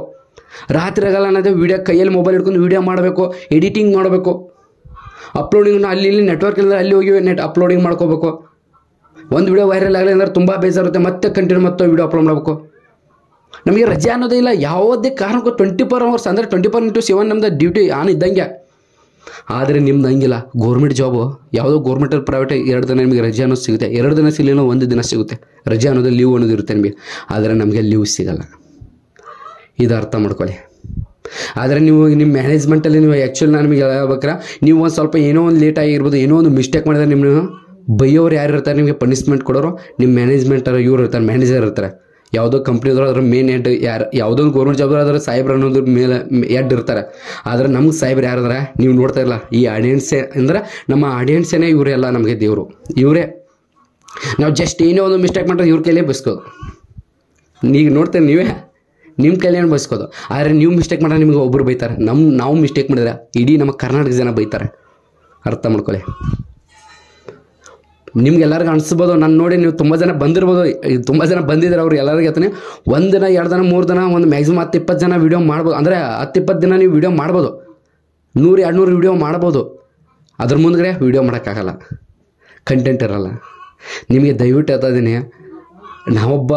ರಾತ್ರಿ ಆಗಲ್ಲ ಅನ್ನೋದೇ ವೀಡಿಯೋ ಕೈಯಲ್ಲಿ ಮೊಬೈಲ್ ಹಿಡ್ಕೊಂಡು ವೀಡಿಯೋ ಮಾಡಬೇಕು, ಎಡಿಟಿಂಗ್ ಮಾಡಬೇಕು, ಅಪ್ಲೋಡಿಂಗ್ ಅಲ್ಲಿ ಇಲ್ಲಿ ನೆಟ್ವರ್ಕ್ ಇಲ್ಲದ್ರೆ ಅಲ್ಲಿ ಹೋಗಿ ಅಪ್ಲೋಡಿಂಗ್ ಮಾಡ್ಕೋಬೇಕು. ಒಂದು ವೀಡಿಯೋ ವೈರಲ್ ಆಗಲಿ ಅಂದರೆ ತುಂಬ ಬೇಜಾರುತ್ತೆ, ಮತ್ತೆ ಕಂಟಿನ್ಯೂ ವೀಡಿಯೋ ಅಪ್ಲೋಡ್ ಮಾಡಬೇಕು. ನಮಗೆ ರಜೆ ಅನ್ನೋದೇ ಇಲ್ಲ ಯಾವುದೇ ಕಾರಣಕ್ಕೂ. 24 hours ಅಂದರೆ 24/7 ನಮ್ದು ಡ್ಯೂಟಿ ಆನ್ ಇದ್ದಂಗೆ. ಆದರೆ ನಿಮ್ದು ಹಂಗಿಲ್ಲ. ಗೌರ್ಮೆಂಟ್ ಜಾಬು ಯಾವುದೋ ಗೌರ್ಮೆಂಟಲ್ಲಿ ಪ್ರೈವೇಟ್ 2 ದಿನ ನಿಮಗೆ ರಜೆ ಅನ್ನೋದು ಸಿಗುತ್ತೆ, 2 ದಿನ ಸಿಗಲಿಲ್ಲ 1 ದಿನ ಸಿಗುತ್ತೆ ರಜೆ ಅನ್ನೋದು, ಲೀವ್ ಅನ್ನೋದು ಇರುತ್ತೆ ನಿಮಗೆ. ಆದರೆ ನಮಗೆ ಲೀವ್ ಸಿಗಲ್ಲ, ಇದು ಅರ್ಥ ಮಾಡ್ಕೊಳ್ಳಿ. ಆದರೆ ನೀವು ನಿಮ್ಮ ಮ್ಯಾನೇಜ್ಮೆಂಟಲ್ಲಿ ನೀವು ಆ್ಯಕ್ಚುಲಿ ನಾನು ನಿಮಗೆ ಹೇಳ್ಬೇಕಾರೆ, ನೀವು ಒಂದು ಸ್ವಲ್ಪ ಏನೋ ಒಂದು ಲೇಟ್ ಆಗಿರ್ಬೋದು, ಏನೋ ಒಂದು ಮಿಸ್ಟೇಕ್ ಮಾಡಿದ್ರೆ ನಿಮ್ಮನ್ನು ಬೈಯೋರು ಯಾರು ಇರ್ತಾರೆ, ನಿಮಗೆ ಪನಿಷ್ಮೆಂಟ್ ಕೊಡೋರು ನಿಮ್ಮ ಮ್ಯಾನೇಜ್ಮೆಂಟ್ ಇವ್ರು ಇರ್ತಾರೆ, ಮ್ಯಾನೇಜರ್ ಇರ್ತಾರೆ. ಯಾವುದೋ ಕಂಪ್ನಿದ್ರು ಅದ್ರ ಮೇನ್ ಹೆಡ್ ಯಾರು, ಯಾವುದೋ ಒಂದು ಗೌರ್ಮೆಂಟ್ ಜಾಬ್ ಅದ್ರ ಸಾಹೇಬ್ರು ಅನ್ನೋದ್ರ ಮೇಲೆ ಹೆಡ್ ಇರ್ತಾರೆ. ಆದರೆ ನಮ್ಗೆ ಸಾಹೇಬ್ರು ಯಾರಾದ್ರೆ ನೀವು ನೋಡ್ತಾ ಇಲ್ಲ, ಈ ಆಡಿಯನ್ಸೇ ಅಂದರೆ ನಮ್ಮ ಆಡಿಯನ್ಸೇನೆ ಇವರೇ ಎಲ್ಲ ನಮಗೆ ದೇವರು, ಇವರೇ. ನಾವು ಜಸ್ಟ್ ಏನೋ ಒಂದು ಮಿಸ್ಟೇಕ್ ಮಾಡಿದ್ರೆ ಇವ್ರ ಕೈಲೇ ಬಸ್ಕೋದು. ಈಗ ನೋಡ್ತೇನೆ ನೀವೇ ನಿಮ್ಮ ಕೈಲೇನು ಬಸ್ಕೋದು. ಆದರೆ ನೀವು ಮಿಸ್ಟೇಕ್ ಮಾಡಿದ್ರೆ ನಿಮಗೆ ಒಬ್ಬರು ಬೈತಾರೆ, ನಾವು ಮಿಸ್ಟೇಕ್ ಮಾಡಿದ್ರೆ ಇಡೀ ನಮ್ಮ ಕರ್ನಾಟಕ ಜನ ಬೈತಾರೆ. ಅರ್ಥ ಮಾಡ್ಕೊಳ್ಳಿ. ನಿಮ್ಗೆ ಎಲ್ಲರಿಗೂ ಅನಿಸ್ಬೋದು, ನಾನು ನೋಡಿ ನೀವು ತುಂಬ ಜನ ಬಂದಿರ್ಬೋದು, ತುಂಬ ಜನ ಬಂದಿದ್ದಾರೆ, ಅವ್ರು ಎಲ್ಲರಿಗೂ ಹೇಳ್ತೀನಿ, 1 ದಿನ 2 ದಿನ 3 ದಿನ ಒಂದು ಮ್ಯಾಕ್ಸಿಮಮ್ 10-20 ಜನ ವೀಡಿಯೋ ಮಾಡ್ಬೋದು. ಅಂದರೆ 10-20 ದಿನ ನೀವು ವೀಡಿಯೋ ಮಾಡ್ಬೋದು, 100-200 ವೀಡಿಯೋ ಮಾಡ್ಬೋದು. ಅದ್ರ ಮುಂದೆ ವೀಡಿಯೋ ಮಾಡೋಕ್ಕಾಗಲ್ಲ, ಕಂಟೆಂಟ್ ಇರಲ್ಲ. ನಿಮಗೆ ದಯವಿಟ್ಟು ಹೇಳ್ತಾ ಇದ್ದೀನಿ, ನಾವೊಬ್ಬ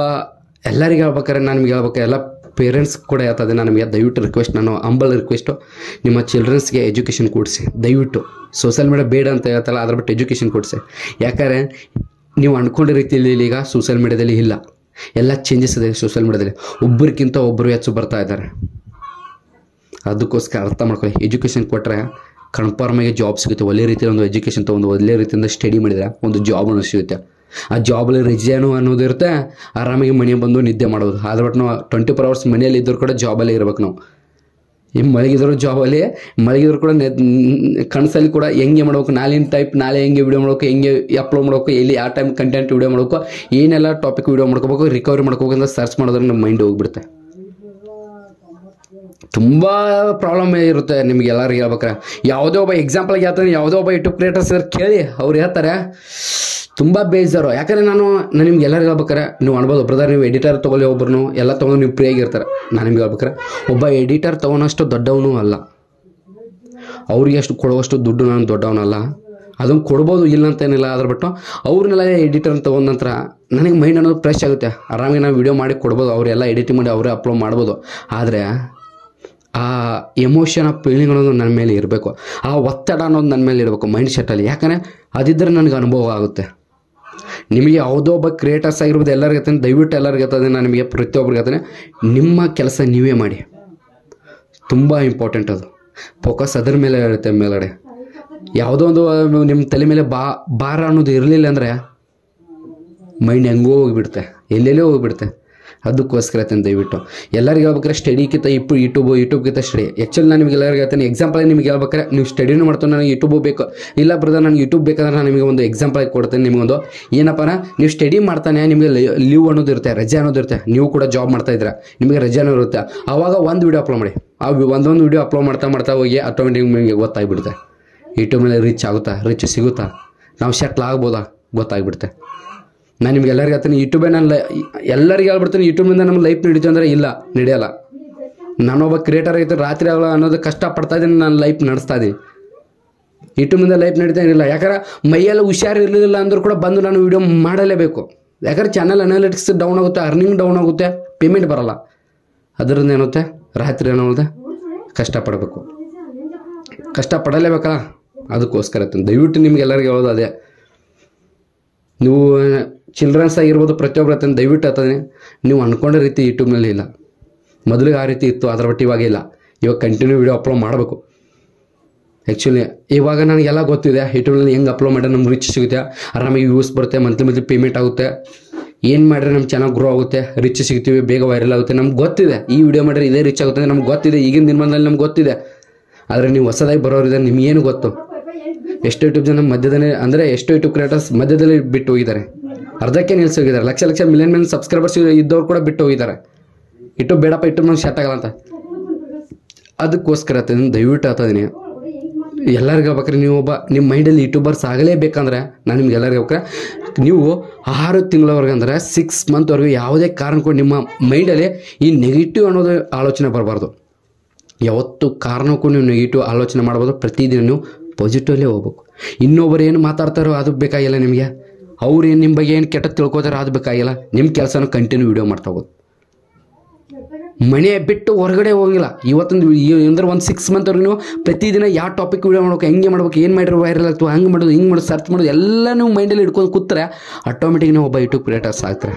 ಎಲ್ಲರಿಗೆ ಹೇಳ್ಬೇಕಾದ್ರೆ ನಾನು ನಿಮ್ಗೆ ಹೇಳ್ಬೇಕು, ಎಲ್ಲ ಪೇರೆಂಟ್ಸ್ ಕೂಡ ಹೇಳ್ತಾ ಇದ್ದೀನಿ, ನಮಗೆ ದಯವಿಟ್ಟು ರಿಕ್ವೆಸ್ಟ್, ನಾನು ಹಂಬಲ್ ರಿಕ್ವೆಸ್ಟು, ನಿಮ್ಮ ಚಿಲ್ಡ್ರನ್ಸ್ಗೆ ಎಜುಕೇಷನ್ ಕೊಡಿಸಿ ದಯವಿಟ್ಟು. ಸೋಷಿಯಲ್ ಮೀಡಿಯಾ ಬೇಡ ಅಂತ ಹೇಳ್ತಲ್ಲ, ಅದ್ರ ಬಿಟ್ಟು ಎಜುಕೇಷನ್ ಕೊಡಿಸಿ. ಯಾಕಂದರೆ ನೀವು ಅಂದ್ಕೊಂಡ ರೀತಿಯಲ್ಲಿ ಈಗ ಸೋಷಿಯಲ್ ಮೀಡಿಯಾದಲ್ಲಿ ಇಲ್ಲ, ಎಲ್ಲ ಚೇಂಜಸ್ ಇದೆ ಸೋಷಿಯಲ್ ಮೀಡಿಯಾದಲ್ಲಿ. ಒಬ್ಬರಿಗಿಂತ ಒಬ್ಬರು ಹೆಚ್ಚು ಬರ್ತಾ ಇದ್ದಾರೆ. ಅದಕ್ಕೋಸ್ಕರ ಅರ್ಥ ಮಾಡ್ಕೊಳ್ಳಿ, ಎಜುಕೇಷನ್ ಕೊಟ್ಟರೆ ಕನ್ಫರ್ಮಾಗಿ ಜಾಬ್ ಸಿಗುತ್ತೆ. ಒಳ್ಳೆ ರೀತಿಯಲ್ಲಿ ಒಂದು ಎಜುಕೇಷನ್ ತೊಗೊಂಡು ಒಳ್ಳೆ ರೀತಿಯಿಂದ ಸ್ಟಡಿ ಮಾಡಿದರೆ ಒಂದು ಜಾಬ್ ಅನ್ನೋದು ಸಿಗುತ್ತೆ. ಆ ಜಾಬಲ್ಲಿ ರಜೆನೂ ಅನ್ನೋದು ಇರುತ್ತೆ, ಆರಾಮಾಗಿ ಮನೆಗೆ ಬಂದು ನಿದ್ದೆ ಮಾಡೋದು. ಆದ್ರೆ ಬಟ್ ನಾವು 24 hours ಮನೆಯಲ್ಲಿ ಇದ್ದರೂ ಕೂಡ ಜಾಬಲ್ಲೇ ಇರ್ಬೇಕು. ನಾವು ಈ ಮಲಗಿದ್ರು ಜಾಬಲ್ಲಿ, ಮಲಗಿದ್ರು ಕೂಡ ಕನಸಲ್ಲಿ ಕೂಡ ಹೆಂಗೆ ಮಾಡ್ಬೇಕು, ನಾಳೆ ಹೆಂಗೆ ವೀಡಿಯೋ ಮಾಡ್ಬೇಕು, ಹೆಂಗೆ ಅಪ್ಲೋಡ್ ಮಾಡ್ಬೇಕು, ಎಲ್ಲಿ ಯಾವ ಟೈಮ್ ಕಂಟೆಂಟ್ ವೀಡಿಯೋ ಮಾಡ್ಬೇಕು, ಏನೆಲ್ಲ ಟಾಪಿಕ್ ವೀಡಿಯೋ ಮಾಡ್ಕೋಬೇಕು, ರಿಕವರಿ ಮಾಡ್ಕೋಬೇಕು ಅಂತ ಸರ್ಚ್ ಮಾಡಿದ್ರೆ ನಮ್ಮ ಮೈಂಡ್ ಹೋಗ್ಬಿಡುತ್ತೆ. ತುಂಬ ಪ್ರಾಬ್ಲಮ್ ಇರುತ್ತೆ ನಿಮ್ಗೆ ಎಲ್ಲರಿಗೂ ಹೇಳ್ಬೇಕಾರೆ. ಯಾವುದೋ ಒಬ್ಬ ಎಕ್ಸಾಂಪಲ್ಗೆ ಹೇಳ್ತಾನೆ, ಯಾವುದೋ ಒಬ್ಬ ಯೂಟ್ಯೂಬ್ ಕ್ರಿಯೇಟರ್ಸ್ ಕೇಳಿ ಅವ್ರು ಹೇಳ್ತಾರೆ ತುಂಬ ಬೇಜಾರು. ಯಾಕಂದರೆ ನಾನು ನಿಮ್ಗೆ ಎಲ್ಲರಿಗೂ ಹೇಳ್ಬೇಕಾರೆ, ನೀವು ಅನ್ಬೋದು ಬ್ರದರ್ ನೀವು ಎಡಿಟರ್ ತೊಗೊಳ್ಳಿ, ಒಬ್ಬರು ಎಲ್ಲ ತೊಗೊಂಡು ನೀವು ಫ್ರೀಯಾಗಿರ್ತಾರೆ. ನಾನು ನಿಮ್ಗೆ ಹೇಳ್ಬೇಕಾರೆ, ಒಬ್ಬ ಎಡಿಟರ್ ತೊಗೊಳೋಷ್ಟು ದೊಡ್ಡವನು ಅಲ್ಲ, ಅವ್ರಿಗೆ ಅಷ್ಟು ಕೊಡುವಷ್ಟು ದುಡ್ಡು ನಾನು ದೊಡ್ಡವನಲ್ಲ. ಅದನ್ನು ಕೊಡ್ಬೋದು, ಇಲ್ಲ ಅಂತೇನಿಲ್ಲ. ಅದ್ರ ಬಿಟ್ಟು ಅವ್ರನ್ನೆಲ್ಲ ಎಡಿಟರ್ ತೊಗೊಂಡ ನಂತರ ನನಗೆ ಮೈಂಡ್ ಅನ್ನೋದು ಫ್ರೆಶ್ ಆಗುತ್ತೆ, ಆರಾಮಾಗಿ ನಾವು ವೀಡಿಯೋ ಮಾಡಿ ಕೊಡ್ಬೋದು, ಅವರೆಲ್ಲ ಎಡಿಟಿಂಗ್ ಮಾಡಿ ಅವರೇ ಅಪ್ಲೋಡ್ ಮಾಡ್ಬೋದು. ಆದರೆ ಆ ಎಮೋಷನ್ ಆ ಫೀಲಿಂಗ್ ಅನ್ನೋದು ನನ್ನ ಮೇಲೆ ಇರಬೇಕು, ಆ ಒತ್ತಡ ಅನ್ನೋದು ನನ್ನ ಮೇಲೆ ಇರಬೇಕು ಮೈಂಡ್ ಸೆಟ್ಟಲ್ಲಿ. ಯಾಕಂದರೆ ಅದಿದ್ದರೆ ನನಗೆ ಅನುಭವ ಆಗುತ್ತೆ. ನಿಮಗೆ ಯಾವುದೋ ಒಬ್ಬ ಕ್ರಿಯೇಟರ್ಸ್ ಆಗಿರ್ಬೋದು, ಎಲ್ಲರಿಗೂ ಹೇಳ್ತಾನೆ, ದಯವಿಟ್ಟು ಎಲ್ಲರಿಗೂ ಹೇಳ್ತಾನೆ, ನಾನು ನಿಮಗೆ ಪ್ರತಿಯೊಬ್ಬರಿಗೆ ಹೇಳ್ತಾನೆ, ನಿಮ್ಮ ಕೆಲಸ ನೀವೇ ಮಾಡಿ, ತುಂಬ ಇಂಪಾರ್ಟೆಂಟ್. ಅದು ಫೋಕಸ್ ಅದ್ರ ಮೇಲೆ ಇರುತ್ತೆ. ಮೇಲ್ಗಡೆ ಯಾವುದೋ ಒಂದು ನಿಮ್ಮ ತಲೆ ಮೇಲೆ ಭಾರ ಅನ್ನೋದು ಇರಲಿಲ್ಲ ಅಂದರೆ ಮೈಂಡ್ ಹೆಂಗೋ ಹೋಗಿಬಿಡುತ್ತೆ, ಎಲ್ಲೆಲ್ಲೋ ಹೋಗಿಬಿಡುತ್ತೆ. ಅದಕ್ಕೋಸ್ಕರ ದಯವಿಟ್ಟು ಎಲ್ಲರಿಗೆ ಹೇಳ್ಬೇಕಾರೆ ಸ್ಟಡಿಗಿಂತ ಯೂಟ್ಯೂಬ್ಗಿಂತ ಸ್ಟಡಿ. ಆ್ಯಕ್ಚುಲಿ ನಾನು ನಿಮಗೆ ಎಲ್ಲರಿಗೆ ಹೇಳ್ತೇನೆ, ಎಕ್ಸಾಂಪಲ್ ನಿಮಗೆ ಹೇಳ್ಬೇಕಾರೆ ನೀವು ಸ್ಟಡಿನೂ ಮಾಡ್ತಾನೆ ನನಗೆ ಯೂಟ್ಯೂಬು ಬೇಕು, ಇಲ್ಲ ಬ್ರದರ್ ನನಗೆ ಯೂಟ್ಯೂಬ್ ಬೇಕಾದ್ರೆ ನಾನು ನಿಮಗೆ ಒಂದು ಎಕ್ಸಾಂಪಲ್ ಆಗಿ ಕೊಡ್ತೇನೆ. ನಿಮಗೊಂದು ಏನಪ್ಪ ನೀವು ಸ್ಟಡಿ ಮಾಡ್ತಾನೆ, ನಿಮಗೆ ಲೀವ್ ಅನ್ನೋದು ಇರುತ್ತೆ, ರಜೆ ಅನ್ನೋದು ಇರುತ್ತೆ. ನೀವು ಕೂಡ ಜಾಬ್ ಮಾಡ್ತಾ ಇದ್ರೆ ನಿಮಗೆ ರಜೆನೂ ಇರುತ್ತೆ. ಆವಾಗ ಒಂದು ವೀಡಿಯೋ ಅಪ್ಲೋಡ್ ಮಾಡಿ, ಒಂದೊಂದು ವೀಡಿಯೋ ಅಪ್ಲೋಡ್ ಮಾಡ್ತಾ ಹೋಗಿ ಆಟೋಮೆಟಿಕ್ ನಿಮಗೆ ಗೊತ್ತಾಗ್ಬಿಡುತ್ತೆ ಯೂಟ್ಯೂಬ್ನಲ್ಲಿ ರೀಚ್ ಸಿಗುತ್ತಾ, ನಾವು ಸೆಟ್ಲ್ ಆಗ್ಬೋದಾ ಗೊತ್ತಾಗ್ಬಿಡುತ್ತೆ. ನಾನು ನಿಮ್ಗೆ ಎಲ್ಲರಿಗೆ ಹೇಳ್ತೀನಿ, ಯೂಟ್ಯೂಬೇ ನಾನು ಎಲ್ಲರಿಗೆ ಹೇಳ್ಬಿಡ್ತೀನಿ, ಯೂಟ್ಯೂಬಿಂದ ನಮ್ಮ ಲೈಫ್ ನಡೀತು ಅಂದರೆ ಇಲ್ಲ, ನಡೆಯಲ್ಲ. ನಾನೊಬ್ಬ ಕ್ರಿಯೇಟರ್ ಆಗಿತ್ತು, ರಾತ್ರಿ ಆಗಲ್ಲ ಅನ್ನೋದು ಕಷ್ಟಪಡ್ತಾ ಇದ್ದೀನಿ, ನಾನು ಲೈಫ್ ನಡೆಸ್ತಾ ಇದ್ದೀನಿ. ಯೂಟ್ಯೂಬಿಂದ ಲೈಫ್ ನಡೀತಾ ಇರಲಿಲ್ಲ, ಯಾಕಂದ್ರೆ ಮೈಯೆಲ್ಲ ಹುಷಾರು ಇರಲಿಲ್ಲ ಅಂದರೂ ಕೂಡ ಬಂದು ನಾನು ವೀಡಿಯೋ ಮಾಡಲೇಬೇಕು. ಯಾಕಂದ್ರೆ ಚಾನಲ್ ಅನಾಲಿಟಿಕ್ಸ್ ಡೌನ್ ಆಗುತ್ತೆ, ಅರ್ನಿಂಗ್ ಡೌನ್ ಆಗುತ್ತೆ, ಪೇಮೆಂಟ್ ಬರೋಲ್ಲ. ಅದರಿಂದ ಏನುತ್ತೆ, ರಾತ್ರಿ ಏನಾಗುತ್ತೆ, ಕಷ್ಟಪಡಬೇಕು, ಕಷ್ಟಪಡಲೇಬೇಕಲ್ಲ. ಅದಕ್ಕೋಸ್ಕರ ದಯವಿಟ್ಟು ನಿಮ್ಗೆ ಎಲ್ಲರಿಗೆ ಹೇಳೋದು ಅದೇ, ನೀವು ಚಿಲ್ಡ್ರನ್ಸ್ ಆಗಿರ್ಬೋದು ಪ್ರತಿಯೊಬ್ಬರ ದಯವಿಟ್ಟು ಆಗ್ತದೆ. ನೀವು ಅಂದ್ಕೊಂಡ ರೀತಿ ಯೂಟ್ಯೂಬ್ನಲ್ಲಿ ಇಲ್ಲ, ಮೊದಲಿಗೆ ಆ ರೀತಿ ಇತ್ತು, ಅದರ ಬಟ್ ಇವಾಗ ಇಲ್ಲ. ಇವಾಗ ಕಂಟಿನ್ಯೂ ವೀಡಿಯೋ ಅಪ್ಲೋಡ್ ಮಾಡಬೇಕು. ಆ್ಯಕ್ಚುಲಿ ಇವಾಗ ನನಗೆಲ್ಲ ಗೊತ್ತಿದೆ, ಯೂಟ್ಯೂಬ್ನಲ್ಲಿ ಹೆಂಗೆ ಅಪ್ಲೋಡ್ ಮಾಡಿದ್ರೆ ನಮ್ಗೆ ರೀಚ್ ಸಿಗುತ್ತೆ, ಆರಾಮಾಗಿ ವ್ಯೂಸ್ ಬರುತ್ತೆ, ಮಂತ್ಲಿ ಪೇಮೆಂಟ್ ಆಗುತ್ತೆ, ಏನು ಮಾಡಿದ್ರೆ ನಮ್ಮ ಚಾನಲ್ ಗ್ರೋ ಆಗುತ್ತೆ, ರೀಚ್ ಸಿಗ್ತೀವಿ, ಬೇಗ ವೈರಲ್ ಆಗುತ್ತೆ. ನಮ್ಗೆ ಗೊತ್ತಿದೆ ಈ ವಿಡಿಯೋ ಮಾಡಿದ್ರೆ ಇದೇ ರೀಚ್ ಆಗುತ್ತೆ ನಮ್ಗೆ ಗೊತ್ತಿದೆ, ಈಗಿನ ದಿನಮಾನದಲ್ಲಿ ನಮ್ಗೆ ಗೊತ್ತಿದೆ. ಆದರೆ ನೀವು ಹೊಸದಾಗಿ ಬರೋರಿದೆ, ನಿಮಗೇನು ಗೊತ್ತು? ಎಷ್ಟು ಯೂಟ್ಯೂಬ್ ಜನ ಮಧ್ಯದಲ್ಲಿ ಅಂದರೆ ಎಷ್ಟು ಯೂಟ್ಯೂಬ್ ಕ್ರಿಯೇಟರ್ಸ್ ಮಧ್ಯದಲ್ಲಿ ಬಿಟ್ಟು ಹೋಗಿದ್ದಾರೆ, ಅರ್ಧಕ್ಕೆ ನಿಲ್ಸಿ ಹೋಗಿದ್ದಾರೆ. ಲಕ್ಷ ಮಿಲಿಯನ್ ಸಬ್ಸ್ಕ್ರೈಬರ್ಸ್ ಇದ್ದವ್ರು ಕೂಡ ಬಿಟ್ಟು ಹೋಗಿದ್ದಾರೆ. ಯೂಟ್ಯೂಬ್ ಬೇಡಪ್ಪ, ಯೂಟ್ಯೂಬ್ ನಮ್ಗೆ ಸೆಟ್ ಆಗಲ್ಲ ಅಂತ. ಅದಕ್ಕೋಸ್ಕರ ದಯವಿಟ್ಟು ಆಗ್ತದೀನಿ ಎಲ್ಲರಿಗೂ ಹೇಳ್ಬೇಕಾರೆ, ನೀವು ನಿಮ್ಮ ಮೈಂಡಲ್ಲಿ ಯೂಟ್ಯೂಬರ್ಸ್ ಆಗಲೇಬೇಕಂದ್ರೆ ನಾನು ನಿಮ್ಗೆ ಎಲ್ಲರಿಗೂ ಹೇಳ್ಬೇಕಾರೆ, ನೀವು 6 ತಿಂಗಳವರೆಗೆ ಅಂದರೆ 6 ಮಂತ್ವರೆಗೂ ಯಾವುದೇ ಕಾರಣಕ್ಕೂ ನಿಮ್ಮ ಮೈಂಡಲ್ಲಿ ಈ ನೆಗೆಟಿವ್ ಅನ್ನೋದು ಆಲೋಚನೆ ಬರಬಾರ್ದು. ಯಾವತ್ತು ಕಾರಣಕ್ಕೂ ನೀವು ನೆಗೆಟಿವ್ ಆಲೋಚನೆ ಮಾಡ್ಬೋದು. ಪ್ರತಿದಿನ ನೀವು ಪಾಸಿಟಿವಲ್ಲೇ ಹೋಗ್ಬೇಕು. ಇನ್ನೊಬ್ಬರು ಏನು ಮಾತಾಡ್ತಾರೋ ಅದು ಬೇಕಾಗಿಲ್ಲ ನಿಮಗೆ, ಅವ್ರು ಏನು ನಿಮ್ಮ ಬಗ್ಗೆ ಏನು ಕೆಟ್ಟ ತಿಳ್ಕೊತಾರೋ ಅದು ಬೇಕಾಗಿಲ್ಲ. ನಿಮ್ಮ ಕೆಲಸನ ಕಂಟಿನ್ಯೂ ವೀಡಿಯೋ ಮಾಡ್ತಾ ಹೋಗೋದು, ಮನೆ ಬಿಟ್ಟು ಹೊರಗಡೆ ಹೋಗಿಲ್ಲ. ಇವತ್ತೊಂದು ಅಂದ್ರೆ ಒಂದು 6 ಮಂತ್ವರೆಗೂ ನೀವು ಪ್ರತಿದಿನ ಯಾವ ಟಾಪಿಕ್ ವೀಡಿಯೋ ಮಾಡ್ಬೇಕು, ಹೆಂಗೆ ಮಾಡ್ಬೇಕು, ಏನು ಮಾಡಿರೋ ವೈರಲ್ ಆಗ್ತವೆ, ಹಂಗೆ ಮಾಡೋದು, ಹಿಂಗೆ ಮಾಡೋದು, ಸರ್ಚ್ ಮಾಡೋದು ಎಲ್ಲ ನೀವು ಮೈಂಡಲ್ಲಿ ಇಟ್ಕೊಂಡು ಕೂತ್ರೆ ಆಟೋಮೆಟಿಕ್ ನೀವು ಒಬ್ಬ ಯೂಟ್ಯೂಬ್ ಕ್ರಿಯೇಟರ್ಸ್ ಆಗ್ತಾರೆ.